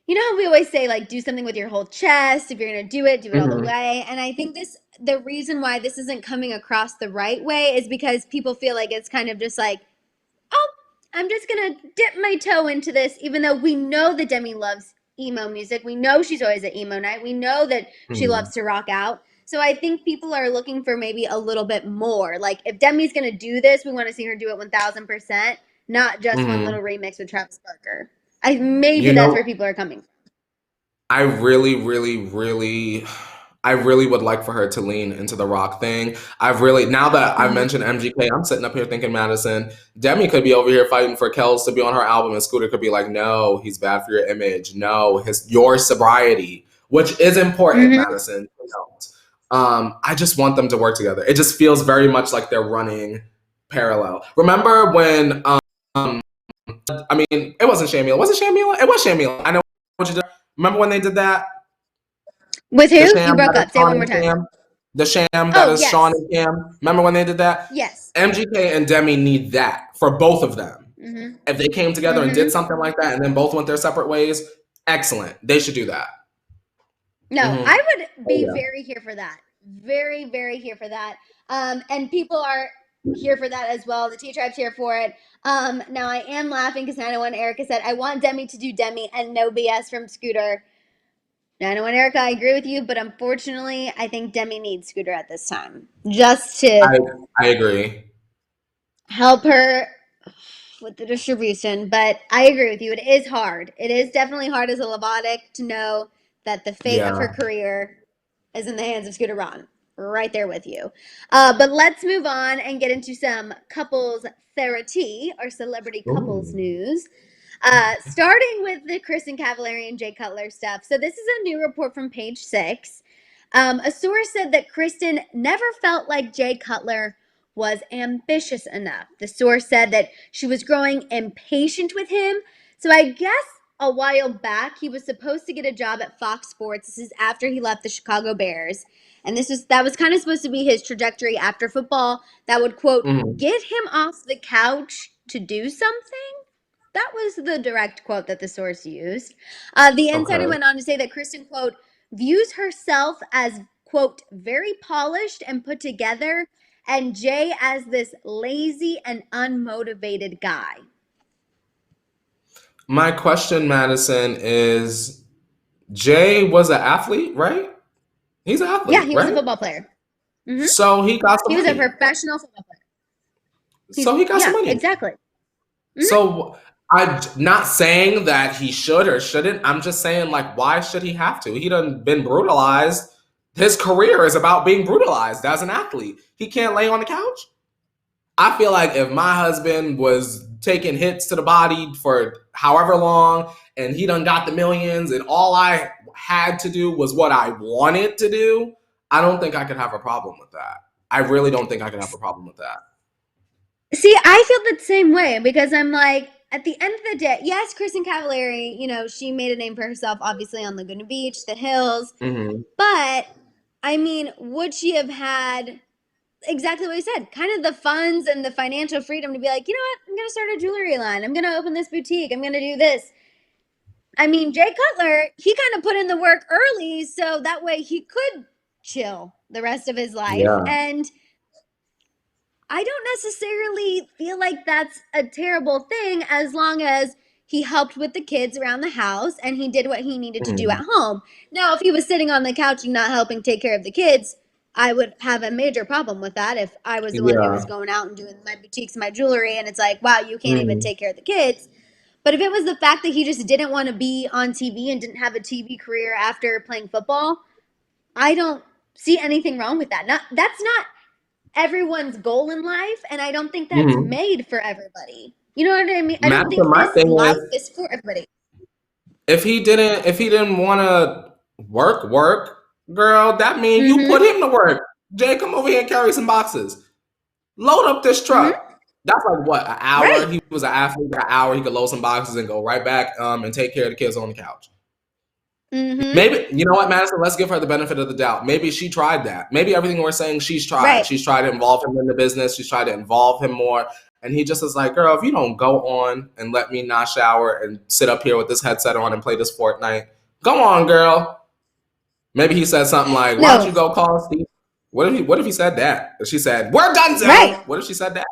you know how we always say, like, do something with your whole chest. If you're going to do it all the way. And I think the reason why this isn't coming across the right way is because people feel like it's kind of just like, oh, I'm just going to dip my toe into this, even though we know that Demi loves emo music. We know she's always at emo night. We know that she loves to rock out. So I think people are looking for maybe a little bit more. Like, if Demi's going to do this, we want to see her do it 1,000%, not just one little remix with Travis Barker. Maybe that's where people are coming from. I really would like for her to lean into the rock thing. Now that I've mentioned MGK, I'm sitting up here thinking, Maddison, Demi could be over here fighting for Kels to be on her album, and Scooter could be like, no, he's bad for your image. No, your sobriety, which is important, Maddison. I just want them to work together. It just feels very much like they're running parallel. Remember when, I mean, it wasn't Shamila. Was it Shamila? It was Shamila. I know what you did. Remember when they did that? With who? You broke up. Say it one more time. The sham that is Sean and Cam. Remember when they did that? Yes. MGK and Demi need that for both of them. If they came together and did something like that and then both went their separate ways, excellent. They should do that. No, I would be very here for that. Very, very here for that. And people are here for that as well. The T-Tribe's here for it. Now I am laughing because 901 Erica said, I want Demi to do Demi and no BS from Scooter. 901 Erica, I agree with you, but unfortunately, I think Demi needs Scooter at this time. Just to I agree. Help her with the distribution. But I agree with you. It is hard. It is definitely hard as a Lovatic to know that the fate of her career is in the hands of Scooter Braun. Right there with you. But let's move on and get into some couples therapy or celebrity couples news. Starting with the Kristin Cavallari and Jay Cutler stuff. So this is a new report from Page 6. A source said that Kristin never felt like Jay Cutler was ambitious enough. The source said that she was growing impatient with him. So I guess a while back, he was supposed to get a job at Fox Sports. This is after he left the Chicago Bears. And that was kind of supposed to be his trajectory after football that would, quote, get him off the couch to do something. That was the direct quote that the source used. The insider went on to say that Kristin, quote, views herself as, quote, very polished and put together, and Jay as this lazy and unmotivated guy. My question, Maddison, is Jay was an athlete, right? He's an athlete. Yeah, he was a football player. So he got some money. He was a professional football player. So he got some money. Exactly. So I'm not saying that he should or shouldn't. I'm just saying, like, why should he have to? He done been brutalized. His career is about being brutalized as an athlete. He can't lay on the couch. I feel like if my husband was taking hits to the body for however long and he done got the millions and all I had to do was what I wanted to do, I don't think I could have a problem with that. I really don't think I could have a problem with that. See, I feel the same way because I'm like, at the end of the day, yes, Kristin Cavallari, you know, she made a name for herself, obviously, on Laguna Beach, the Hills. But, I mean, would she have had exactly what you said, kind of the funds and the financial freedom to be like, you know what, I'm going to start a jewelry line. I'm going to open this boutique. I'm going to do this. I mean, Jay Cutler, he kind of put in the work early so that way he could chill the rest of his life. Yeah. And I don't necessarily feel like that's a terrible thing as long as he helped with the kids around the house and he did what he needed to do at home. Now, if he was sitting on the couch and not helping take care of the kids, I would have a major problem with that if I was the one who was going out and doing my boutiques and my jewelry and it's like, wow, you can't even take care of the kids. But if it was the fact that he just didn't want to be on TV and didn't have a TV career after playing football, I don't see anything wrong with that. That's not everyone's goal in life, and I don't think that's Mm-hmm. made for everybody. You know what I mean? I don't Madison, think my this thing life is, is for everybody. if he didn't want to work, girl, that means you Mm-hmm. put him to work. Jay, come over here and carry some boxes. Load up this Mm-hmm. truck. That's like what, an hour? Right. He was an athlete, an hour. He could load some boxes and go right back and take care of the kids on the couch. Mm-hmm. Maybe, you know what, Madison, let's give her the benefit of the doubt. Maybe she tried that. Maybe everything we're saying she's tried. Right. She's tried to involve him in the business. She's tried to involve him more. And he just is like, girl, if you don't go on and let me not shower and sit up here with this headset on and play this Fortnite, go on, girl. Maybe he said something like, why don't No. you go call Steve? What if he said that? She said, we're done, Zoe. Right. What if she said that?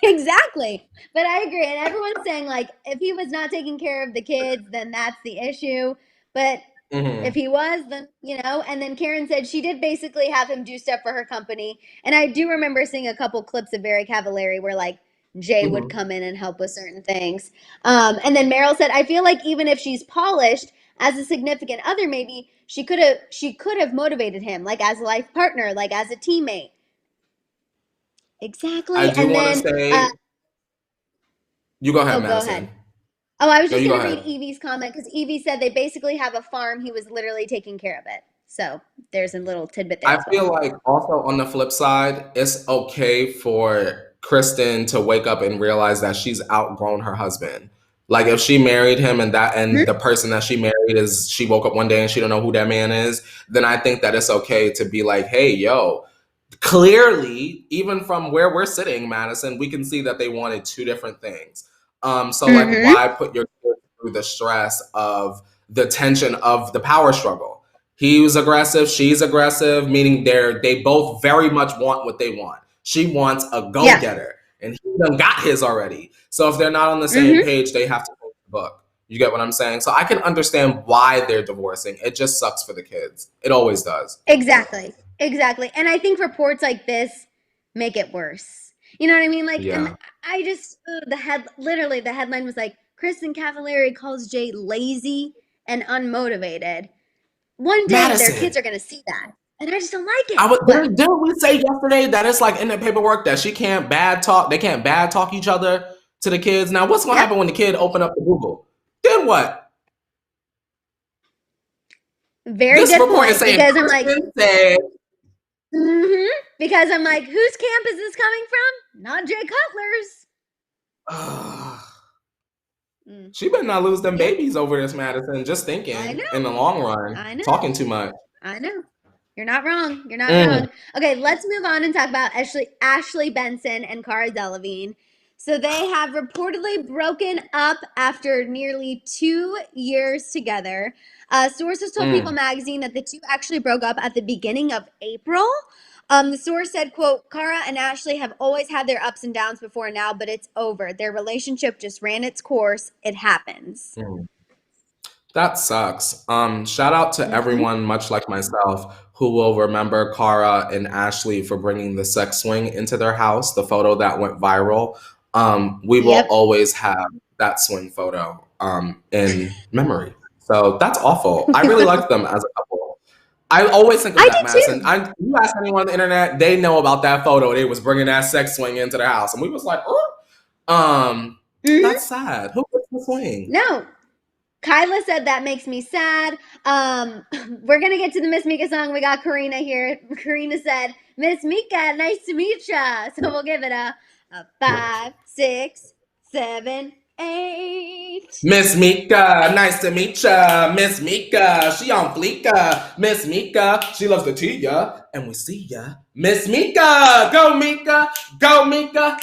Exactly. But I agree. And everyone's saying, like, if he was not taking care of the kids, then that's the issue. But if he was, then, and then Karen said she did basically have him do stuff for her company. And I do remember seeing a couple clips of Very Cavallari where, like, Jay would come in and help with certain things. And then Meryl said, I feel like even if she's polished as a significant other, maybe she could have motivated him, like as a life partner, like as a teammate. I Exactly. do And want to then, say, you go ahead, oh, go ahead. Madison. Oh, I was No, just you go going to read ahead. Evie's comment because Evie said they basically have a farm. He was literally taking care of it. So there's a little tidbit there I as well. feel like also on the flip side, it's okay for Kristin to wake up and realize that she's outgrown her husband. Like if she married him and the person that she married is she woke up one day and she don't know who that man is, then I think that it's okay to be like, hey, yo, clearly, even from where we're sitting, Madison, we can see that they wanted two different things. So like why put your kids through the stress of the tension of the power struggle? He was aggressive, she's aggressive, meaning they both very much want what they want. She wants a go-getter, and he done got his already. So if they're not on the same page, they have to take the book. You get what I'm saying? So I can understand why they're divorcing. It just sucks for the kids. It always does. Exactly. Exactly. And I think reports like this make it worse. You know what I mean? Like, and Yeah. I just, literally the headline was like, Kristin Cavallari calls Jay lazy and unmotivated. One day their kids Madison. are going to see that. And I just don't like it. Didn't we say yesterday that it's like in the paperwork that they can't bad talk each other to the kids? Now what's gonna happen when the kid open up the Google? Then what? Very This good report is point. saying Because I'm like, Kristen said, because I'm like, whose camp is this coming from? Not Jay Cutler's. she better not lose them babies over this, Madison. Just thinking I know. in the long run. I know. Talking too much. I know. You're not wrong. You're not wrong. Okay, let's move on and talk about Ashley Benson and Cara Delevingne. So they have reportedly broken up after nearly 2 years together. Sources told People magazine that the two actually broke up at the beginning of April. The source said, quote, Cara and Ashley have always had their ups and downs before now, but it's over. Their relationship just ran its course. It happens. That sucks. Shout out to everyone, much like myself, who will remember Cara and Ashley for bringing the sex swing into their house, the photo that went viral. We will always have that swing photo in memory. So that's awful. I really like them as a couple. I always think of that, Madison. You ask anyone on the internet, they know about that photo. They was bringing that sex swing into their house, and we was like, oh, that's sad. Who puts the swing? No. Kyla said that makes me sad. We're gonna get to the Miss Mika song. We got Karina here. Karina said, Miss Mika, nice to meet ya. So we'll give it a 5, 6, 7, 8. Miss Mika, nice to meet ya. Miss Mika, she on fleeka. Miss Mika, she loves the tea ya, and we see ya. Miss Mika, go Mika, go Mika,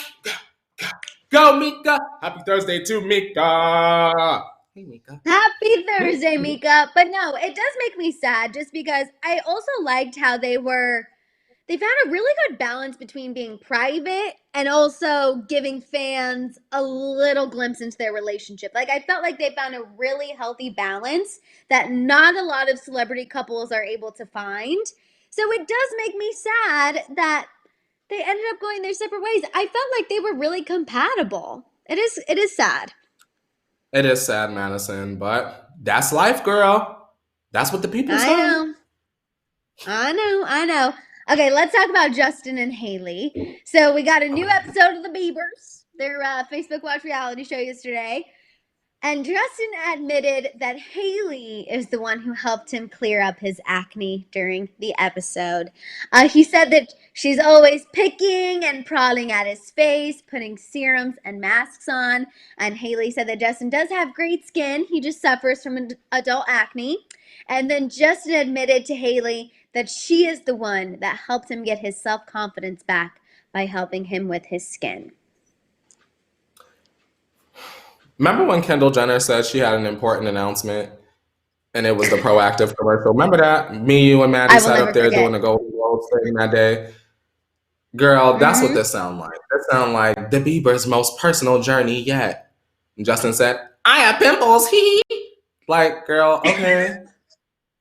go Mika. Happy Thursday to Mika. Hey, Mika. Happy Thursday, Mika. But no, it does make me sad just because I also liked how they found a really good balance between being private and also giving fans a little glimpse into their relationship. Like, I felt like they found a really healthy balance that not a lot of celebrity couples are able to find. So it does make me sad that they ended up going their separate ways. I felt like they were really compatible. It is sad. It is sad, Madison, but that's life, girl. That's what the people I say. know. I know. I know. Okay, let's talk about Justin and Hailey. So we got a new episode of the Biebers, their Facebook Watch reality show yesterday. And Justin admitted that Hailey is the one who helped him clear up his acne during the episode. He said that she's always picking and prodding at his face, putting serums and masks on. And Hailey said that Justin does have great skin. He just suffers from adult acne. And then Justin admitted to Hailey that she is the one that helped him get his self-confidence back by helping him with his skin. Remember when Kendall Jenner said she had an important announcement and it was the Proactive commercial? Remember that? Me, you, and Maddie sat up there forget. doing the Golden Globes thing that day. Girl, that's what this sound like. That sound like the Bieber's most personal journey yet. And Justin said, I have pimples, hee. Like, girl, okay.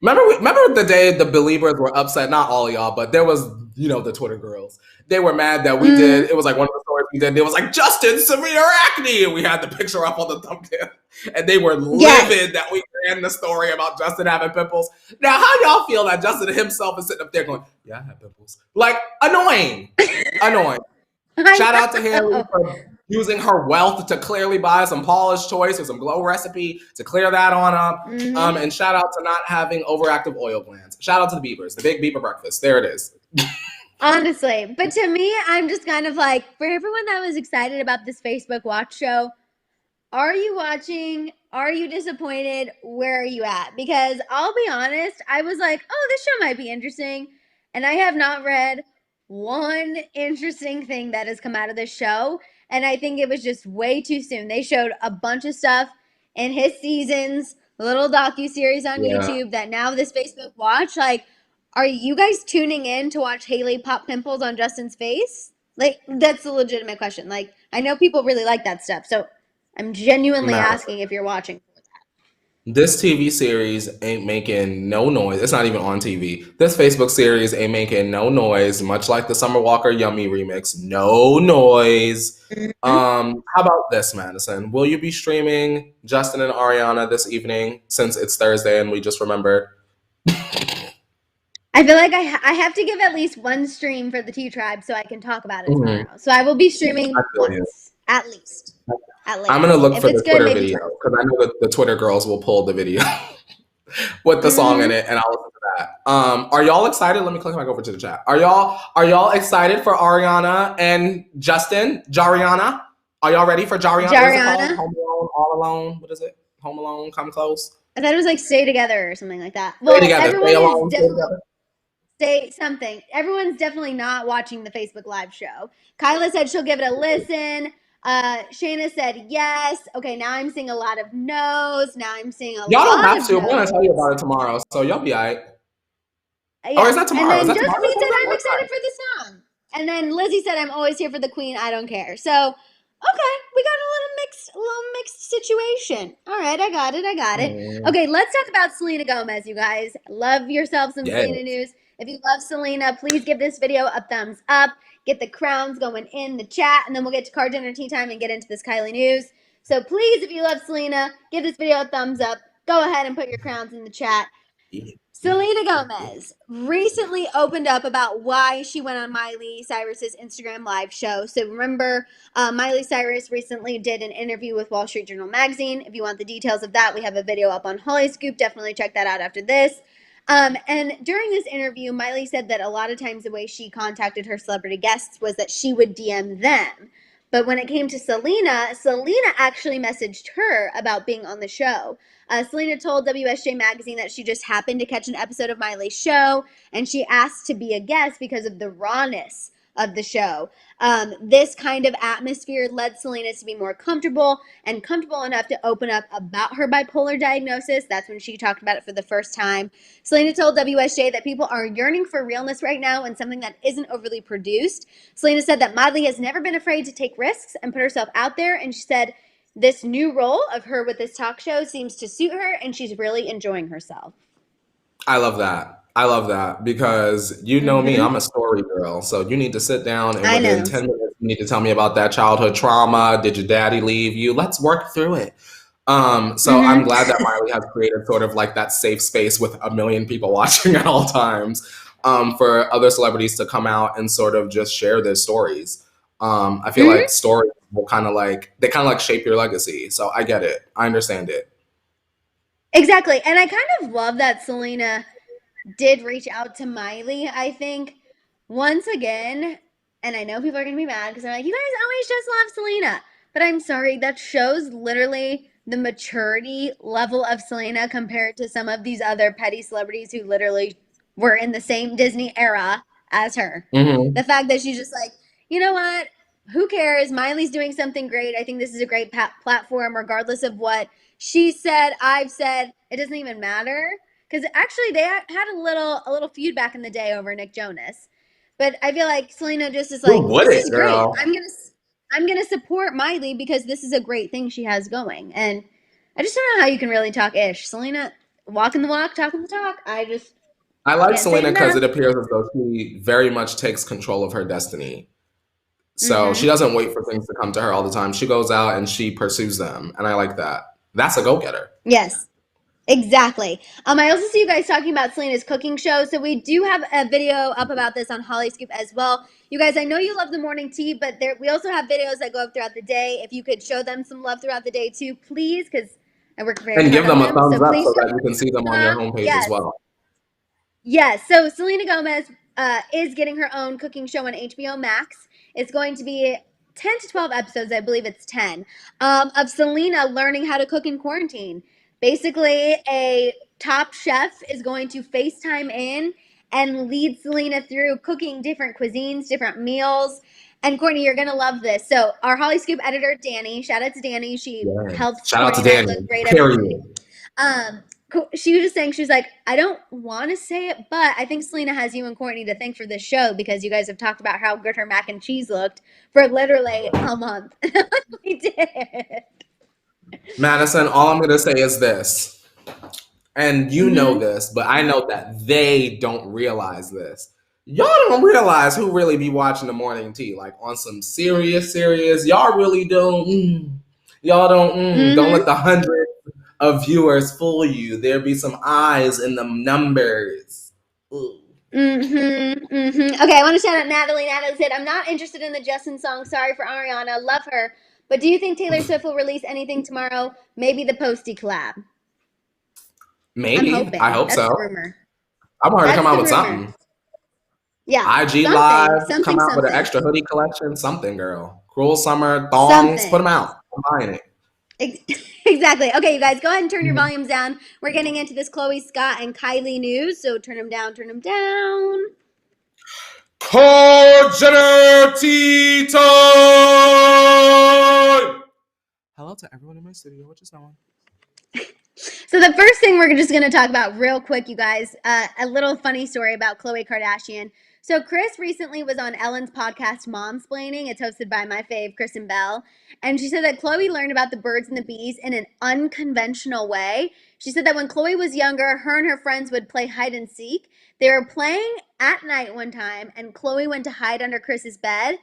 Remember the day the Believers were upset? Not all of y'all, but there was, the Twitter girls. They were mad that we did. It was like one of the stories we did. It was like Justin severe acne, and we had the picture up on the thumbnail. And they were livid that we ran the story about Justin having pimples. Now, how y'all feel that Justin himself is sitting up there going, "Yeah, I have pimples." Like, annoying. Shout out to Hailey for using her wealth to clearly buy some Paula's Choice or some Glow Recipe to clear that on up. And shout out to not having overactive oil glands. Shout out to the Biebers, the big Bieber breakfast. There it is. Honestly, but to me, I'm just kind of like, for everyone that was excited about this Facebook Watch show, are you watching? Are you disappointed? Where are you at? Because I'll be honest, I was like, oh, this show might be interesting. And I have not read one interesting thing that has come out of this show. And I think it was just way too soon. They showed a bunch of stuff in his seasons, little docu-series on YouTube that now this Facebook Watch, like, are you guys tuning in to watch Hailey pop pimples on Justin's face? Like, that's a legitimate question. Like, I know people really like that stuff. So I'm genuinely asking if you're watching. This TV series ain't making no noise. It's not even on TV. This Facebook series ain't making no noise, much like the Summer Walker Yummy remix. No noise. How about this, Madison? Will you be streaming Justin and Ariana this evening since it's Thursday and we just remembered? I feel like I have to give at least one stream for the T Tribe so I can talk about it tomorrow. So I will be streaming once, at least. I'm going to look for the Twitter video because I know that the Twitter girls will pull the video with the song in it, and I'll listen to that. Are y'all excited? Let me click back over to the chat. Are y'all excited for Ariana and Justin? Jariana? Are y'all ready for Jariana? Jariana? Home Alone, All Alone? What is it? Home Alone, Come Close? I thought it was like Stay Together or something like that. Well, Stay Together. everyone Stay Alone, is definitely say something. Everyone's definitely not watching the Facebook Live show. Kyla said she'll give it a listen. Shayna said yes. Okay, now I'm seeing a lot of no's. Now I'm seeing a lot of Y'all don't have to. We're going to tell you about it tomorrow, so y'all be all right. Yeah. Or is that tomorrow? And then Justine said, I'm excited for the song. And then Lizzie said, I'm always here for the queen. I don't care. So, okay, we got a little mixed situation. All right, I got it. Okay, let's talk about Selena Gomez, you guys. Love yourself some Selena news. If you love Selena, please give this video a thumbs up. Get the crowns going in the chat, and then we'll get to card dinner tea time and get into this Kylie news. So please, if you love Selena, give this video a thumbs up. Go ahead and put your crowns in the chat. Selena Gomez recently opened up about why she went on Miley Cyrus's Instagram live show. So remember, Miley Cyrus recently did an interview with Wall Street Journal magazine. If you want the details of that, we have a video up on Hollyscoop. Definitely check that out after this. And during this interview, Miley said that a lot of times the way she contacted her celebrity guests was that she would DM them. But when it came to Selena actually messaged her about being on the show. Selena told WSJ Magazine that she just happened to catch an episode of Miley's show, and she asked to be a guest because of the rawness of the show. This kind of atmosphere led Selena to be more comfortable enough to open up about her bipolar diagnosis. That's when she talked about it for the first time. Selena told WSJ that people are yearning for realness right now and something that isn't overly produced. Selena said that Miley has never been afraid to take risks and put herself out there, and she said this new role of her with this talk show seems to suit her, and she's really enjoying herself. I love that. I love that because you know me, I'm a story girl. So you need to sit down and I within know. 10 minutes, you need to tell me about that childhood trauma. Did your daddy leave you? Let's work through it. So I'm Mm-hmm. glad that Miley has created sort of like that safe space with a million people watching at all times, for other celebrities to come out and sort of just share their stories. I feel Mm-hmm. like stories will kind of like they kind of like shape your legacy. So I get it. I understand it. Exactly. And I kind of love that Selena did reach out to Miley, I think, once again. And I know people are going to be mad because they're like, you guys always just love Selena. But I'm sorry, that shows literally the maturity level of Selena compared to some of these other petty celebrities who literally were in the same Disney era as her. Hmm. The fact that she's just like, you know what? Who cares? Miley's doing something great. I think this is a great platform, regardless of what she said, I've said. It doesn't even matter because actually they had a little feud back in the day over Nick Jonas. But I feel like Selena just is Who like, would this it, is great. girl? I'm gonna support Miley because this is a great thing she has going. And I just don't know how you can really talk ish. Selena walking the walk, talking the talk. I like Can't say Selena because enough. it appears as though she very much takes control of her destiny. So she Mm-hmm. doesn't wait for things to come to her all the time. She goes out and she pursues them. And I like that. That's a go getter. Yes. Exactly. I also see you guys talking about Selena's cooking show. So we do have a video up about this on Hollyscoop as well. You guys, I know you love the morning tea, but we also have videos that go up throughout the day. If you could show them some love throughout the day too, please, because I work very And hard give on them a them. So thumbs up please so show that you can see them on your love. homepage as Yes. well. Yes. So Selena Gomez is getting her own cooking show on HBO Max. It's going to be 10 to 12 episodes, I believe it's 10, of Selena learning how to cook in quarantine. Basically, a top chef is going to FaceTime in and lead Selena through cooking different cuisines, different meals. And Courtney, you're going to love this. So, our Holly Scoop editor, Danny, shout out to Danny. She Yes. helps Shout out Courtney to and I Danny. look great every Period. day. Um, she was just saying, she's like, I don't want to say it, but I think Selena has you and Courtney to thank for this show because you guys have talked about how good her mac and cheese looked for literally a month. We did. Madison, all I'm going to say is this. And you know Mm-hmm. this, but I know that they don't realize this. Y'all don't realize who really be watching the morning tea, like on some serious. Y'all really don't. Y'all don't. Don't let Mm-hmm. the hundreds of viewers fool you. There be some eyes in the numbers. Ooh. Mm-hmm. Mm-hmm. Okay, I want to shout out Natalie. Natalie said, I'm not interested in the Justin song. Sorry for Ariana. Love her. But do you think Taylor Swift will release anything tomorrow? Maybe the Posty collab. I'm Maybe. I hoping. hope That's so. the rumor. I want her to That's come out the with rumor. something. Yeah. IG Something. Live, come Something, out with an something. extra hoodie collection, something, girl. Cruel Summer, thongs, put Something. them out. I'm buying it. Exactly. Okay, you guys, go ahead and turn your volumes down. We're getting into this Chloe Scott and Kylie news, so turn them down, turn them down. Call Jenner tea time! Hello to everyone in my studio. What you snowing? So the first thing we're just going to talk about real quick, you guys, a little funny story about Khloe Kardashian. So Chris recently was on Ellen's podcast, Momsplaining. It's hosted by my fave, Kristen Bell. And she said that Khloe learned about the birds and the bees in an unconventional way. She said that when Khloe was younger, her and her friends would play hide and seek. They were playing at night one time, and Khloe went to hide under Chris's bed.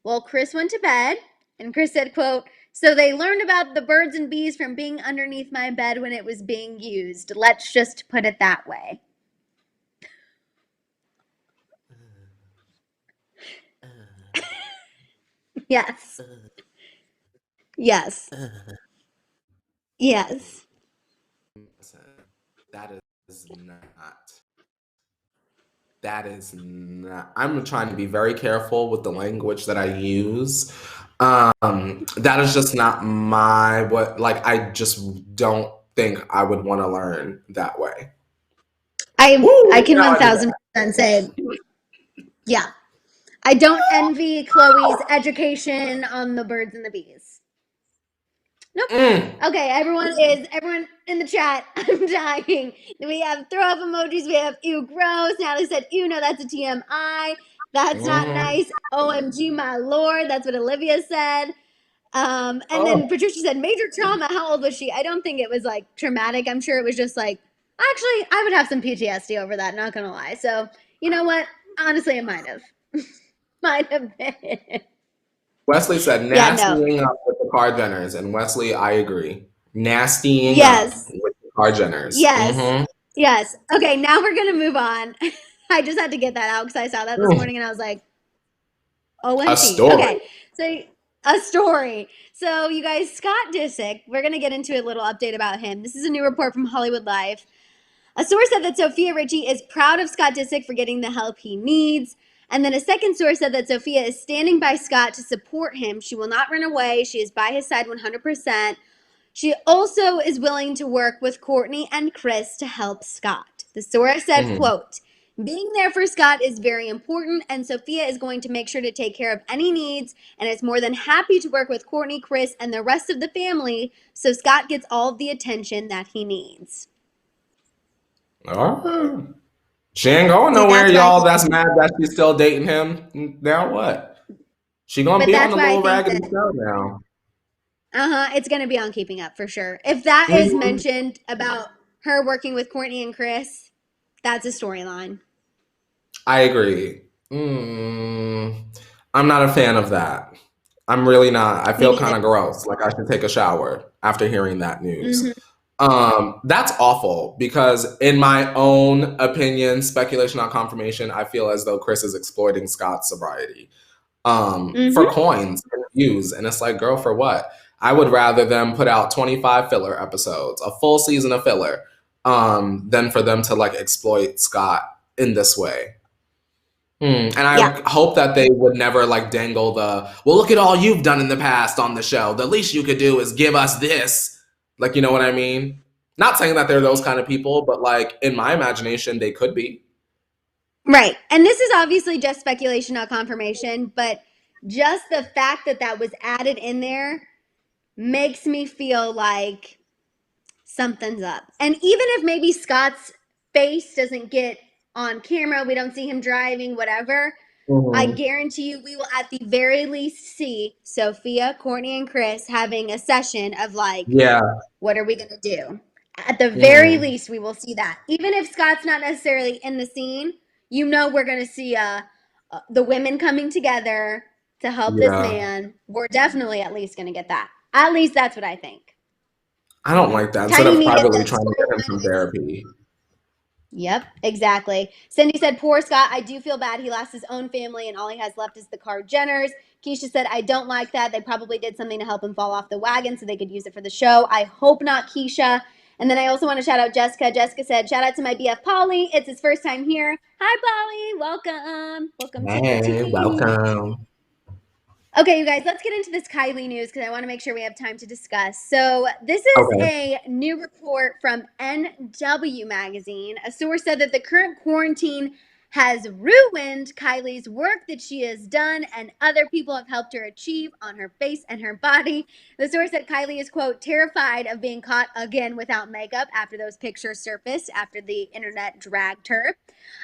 Well, Chris went to bed, and Chris said, quote, so they learned about the birds and bees from being underneath my bed when it was being used. Let's just put it that way. Yes. Yes. Yes. That is not. That is not. I'm trying to be very careful with the language that I use. That is just not my what. Like I just don't think I would want to learn that way. I Woo! can Now I do that. 1000% say, yeah. I don't envy Chloe's education on the birds and the bees. Nope. Mm. Okay, everyone in the chat. I'm dying. We have throw up emojis. We have ew gross. Natalie said ew. No, that's a TMI. That's not Mm. nice. OMG, my lord. That's what Olivia said. And then Oh. Patricia said major trauma. How old was she? I don't think it was like traumatic. I'm sure it was just like Actually, I would have some PTSD over that, not gonna lie. So, you know what? Honestly, it might have. Might have been. Wesley said Yeah, no. nastying up with the Jenners, and Wesley, I agree. Nastying up Yes. with the Jenners. Yes. Yes. Okay, now we're gonna move on. I just had to get that out because I saw that this morning and I was like, A OMG. story. Okay, so a story. So, you guys, Scott Disick, we're gonna get into a little update about him. This is a new report from Hollywood Live. A source said that Sophia Richie is proud of Scott Disick for getting the help he needs. And then a second source said that Sophia is standing by Scott to support him. She will not run away. She is by his side 100%. She also is willing to work with Courtney and Kris to help Scott. The source said, Mm-hmm. quote, being there for Scott is very important, and Sophia is going to make sure to take care of any needs and is more than happy to work with Courtney, Kris, and the rest of the family so Scott gets all of the attention that he needs. Oh. She ain't going See, nowhere, that's why I y'all. think, That's mad that she's still dating him. Now what? She gonna but be on that's the why I little think raggedy that, show now. it's going to be on Keeping Up for sure. If that is Mhm. mentioned about her working with Courtney and Kris, that's a storyline. I agree. Mm, I'm not a fan of that. I'm really not. I Me feel kind neither. of gross. Like I should take a shower after hearing that news. Mm-hmm. That's awful because, in my own opinion, speculation, not confirmation, I feel as though Kris is exploiting Scott's sobriety for Mm-hmm. coins and views. And it's like, girl, for what? I would rather them put out 25 filler episodes, a full season of filler, than for them to like exploit Scott in this way. And Yeah. I hope that they would never like dangle the, well, look at all you've done in the past on the show. The least you could do is give us this. Like, you know what I mean? Not saying that they're those kind of people, but like in my imagination, they could be. Right. And this is obviously just speculation, not confirmation, but just the fact that that was added in there makes me feel like something's up. And even if maybe Scott's face doesn't get on camera, we don't see him driving, whatever, I Mm-hmm. guarantee you we will at the very least see Sophia, Courtney, and Kris having a session of like, Yeah. what are we going to do? At the very Mm-hmm. least, we will see that. Even if Scott's not necessarily in the scene, you know we're going to see the women coming together to help this Yeah. man. We're definitely at least going to get that. At least that's what I think. I don't like that. Instead Tiny of media privately said trying to get him some storyline is. therapy. Yep, exactly. Cindy said, poor Scott, I do feel bad. He lost his own family and all he has left is the Jenners. Keisha said, I don't like that. They probably did something to help him fall off the wagon so they could use it for the show. I hope not, Keisha. And then I also want to shout out Jessica. Jessica said, shout out to my BF Pauly. It's his first time here. Hi, Pauly. Welcome. Welcome to the Hey, team. welcome. Okay, you guys, let's get into this Kylie news because I want to make sure we have time to discuss. So, this is Okay. a new report from NW Magazine. A source said that the current quarantine has ruined Kylie's work that she has done and other people have helped her achieve on her face and her body. The source said Kylie is, quote, terrified of being caught again without makeup after those pictures surfaced after the internet dragged her.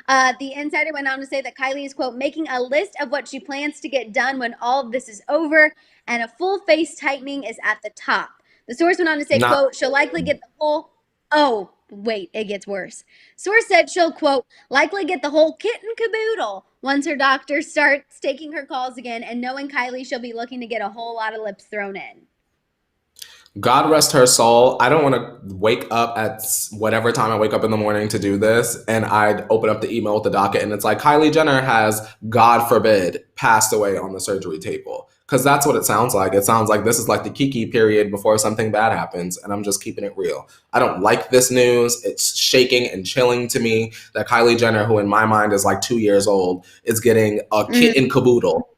The insider went on to say that Kylie is, quote, making a list of what she plans to get done when all of this is over, and a full face tightening is at the top. The source went on to say, Not quote, she'll likely get the whole, oh, wait, it gets worse. Source said she'll, quote, likely get the whole kit and caboodle once her doctor starts taking her calls again, and knowing Kylie, she'll be looking to get a whole lot of lips thrown in. God rest her soul. I don't want to wake up at whatever time I wake up in the morning to do this, and I'd open up the email with the docket, and it's like Kylie Jenner has, God forbid, passed away on the surgery table. Because that's what it sounds like. It sounds like this is like the Kiki period before something bad happens, and I'm just keeping it real. I don't like this news. It's shaking and chilling to me that Kylie Jenner, who in my mind is like 2 years old, is getting a kit and caboodle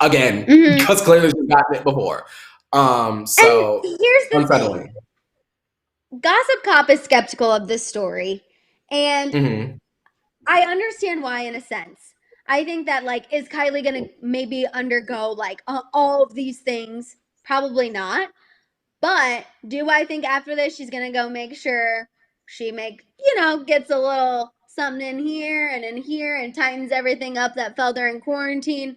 again, Mm-hmm. because clearly she's gotten it before. And So here's the thing. unsettling. Gossip Cop is skeptical of this story. And Hmm. I understand why in a sense. I think that like is Kylie going to maybe undergo like all of these things? Probably not. But do I think after this she's going to go make sure she gets a little something in here and tightens everything up that fell during quarantine?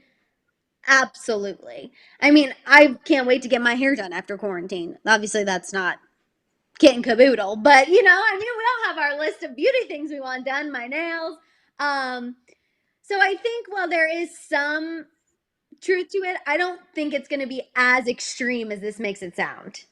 Absolutely. I mean, I can't wait to get my hair done after quarantine. Obviously that's not kit and caboodle. But we all have our list of beauty things we want done. My nails. So I think while there is some truth to it, I don't think it's going to be as extreme as this makes it sound.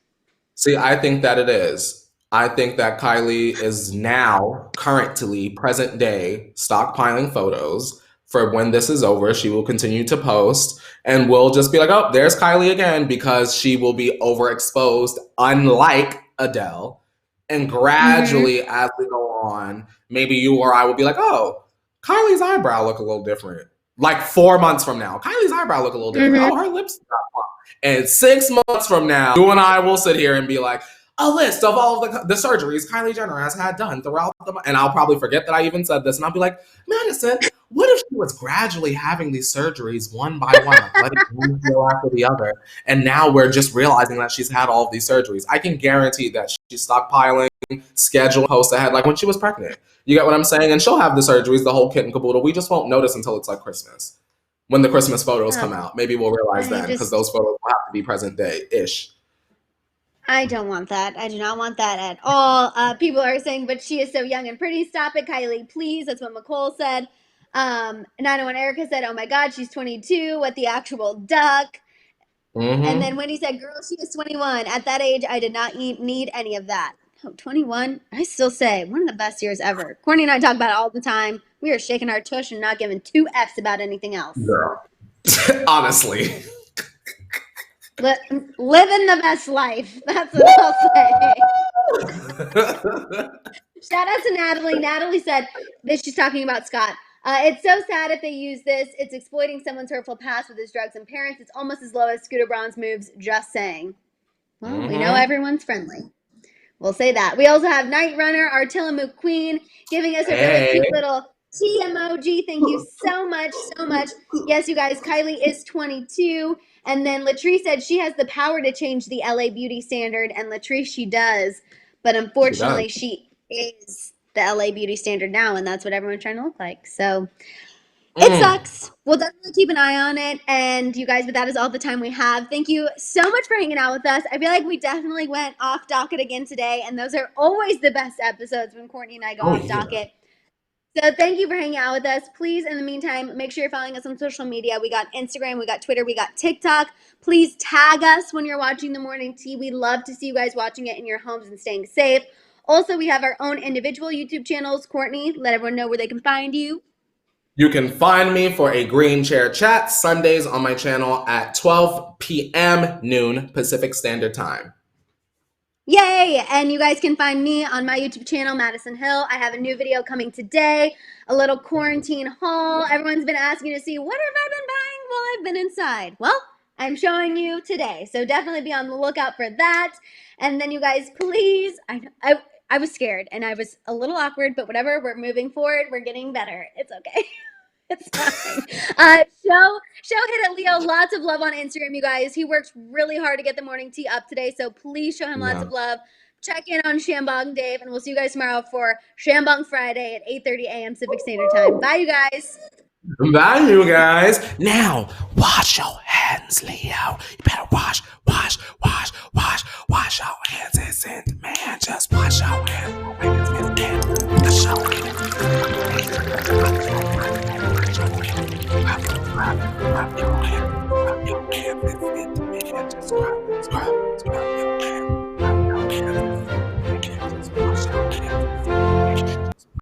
See, I think that it is. I think that Kylie is now, currently, present day, stockpiling photos for when this is over. She will continue to post, and we'll just be like, oh, there's Kylie again, because she will be overexposed, unlike Adele. And gradually, as we go on, maybe you or I will be like, oh, Kylie's eyebrow look a little different. Like 4 months from now, Kylie's eyebrow look a little different. Oh, her lips got plump. And 6 months from now, you and I will sit here and be like, a list of all of the surgeries Kylie Jenner has had done throughout the month. And I'll probably forget that I even said this. And I'll be like, Maddison, what if she was gradually having these surgeries one by one, like letting one go after the other? And now we're just realizing that she's had all of these surgeries. I can guarantee that she's stockpiling, schedule posts ahead, like when she was pregnant. You get what I'm saying? And she'll have the surgeries, the whole kit and caboodle. We just won't notice until it's like Christmas. When the Christmas photos come out, maybe we'll realize then, because those photos will have to be present day-ish. I don't want that. I do not want that at all. People are saying, but she is so young and pretty. Stop it, Kylie, please. That's what McCole said. 901 Erica said, oh my God, she's 22. What the actual duck? And then Wendy said, girl, she is 21. At that age, I did not need any of that. Oh, 21? I still say, one of the best years ever. Courtney and I talk about it all the time. We are shaking our tush and not giving two Fs about anything else. Girl. Honestly. Living the best life. That's what I'll say. Shout out to Natalie. Natalie said that she's talking about Scott. It's so sad if they use this. It's exploiting someone's hurtful past with his drugs and parents. It's almost as low as Scooter Braun's moves. Just saying. Well, we know everyone's friendly. We'll say that. We also have Night Runner, Artilla McQueen, giving us a really cute little T emoji. Thank you so much, so much. Yes, you guys, Kylie is 22. And then Latrice said she has the power to change the LA beauty standard. And Latrice, she does. But unfortunately, she is the LA beauty standard now. And that's what everyone's trying to look like. So it sucks. We'll definitely keep an eye on it. And you guys, but that is all the time we have. Thank you so much for hanging out with us. I feel like we definitely went off docket again today. And those are always the best episodes when Courtney and I go off docket. So thank you for hanging out with us. Please, in the meantime, make sure you're following us on social media. We got Instagram, we got Twitter, we got TikTok. Please tag us when you're watching the morning tea. We love to see you guys watching it in your homes and staying safe. Also, we have our own individual YouTube channels. Courtney, let everyone know where they can find you. You can find me for a Green Chair Chat Sundays on my channel at 12 p.m. noon Pacific Standard Time. Yay! And you guys can find me on my YouTube channel, Maddison Hill. I have a new video coming today, a little quarantine haul. Everyone's been asking to see, what have I been buying while I've been inside? Well, I'm showing you today. So definitely be on the lookout for that. And then you guys, please, I was scared and I was a little awkward, but whatever, we're moving forward. We're getting better. It's okay. It's fine. Show hit at Leo lots of love on Instagram, you guys. He works really hard to get the morning tea up today, so please show him lots of love. Check in on Shambong Dave, and we'll see you guys tomorrow for Shambong Friday at 8:30 a.m. Pacific Standard Time. Bye, you guys. Bye, you guys. Now, wash your hands, Leo. You better wash your hands. Man, just wash your hands.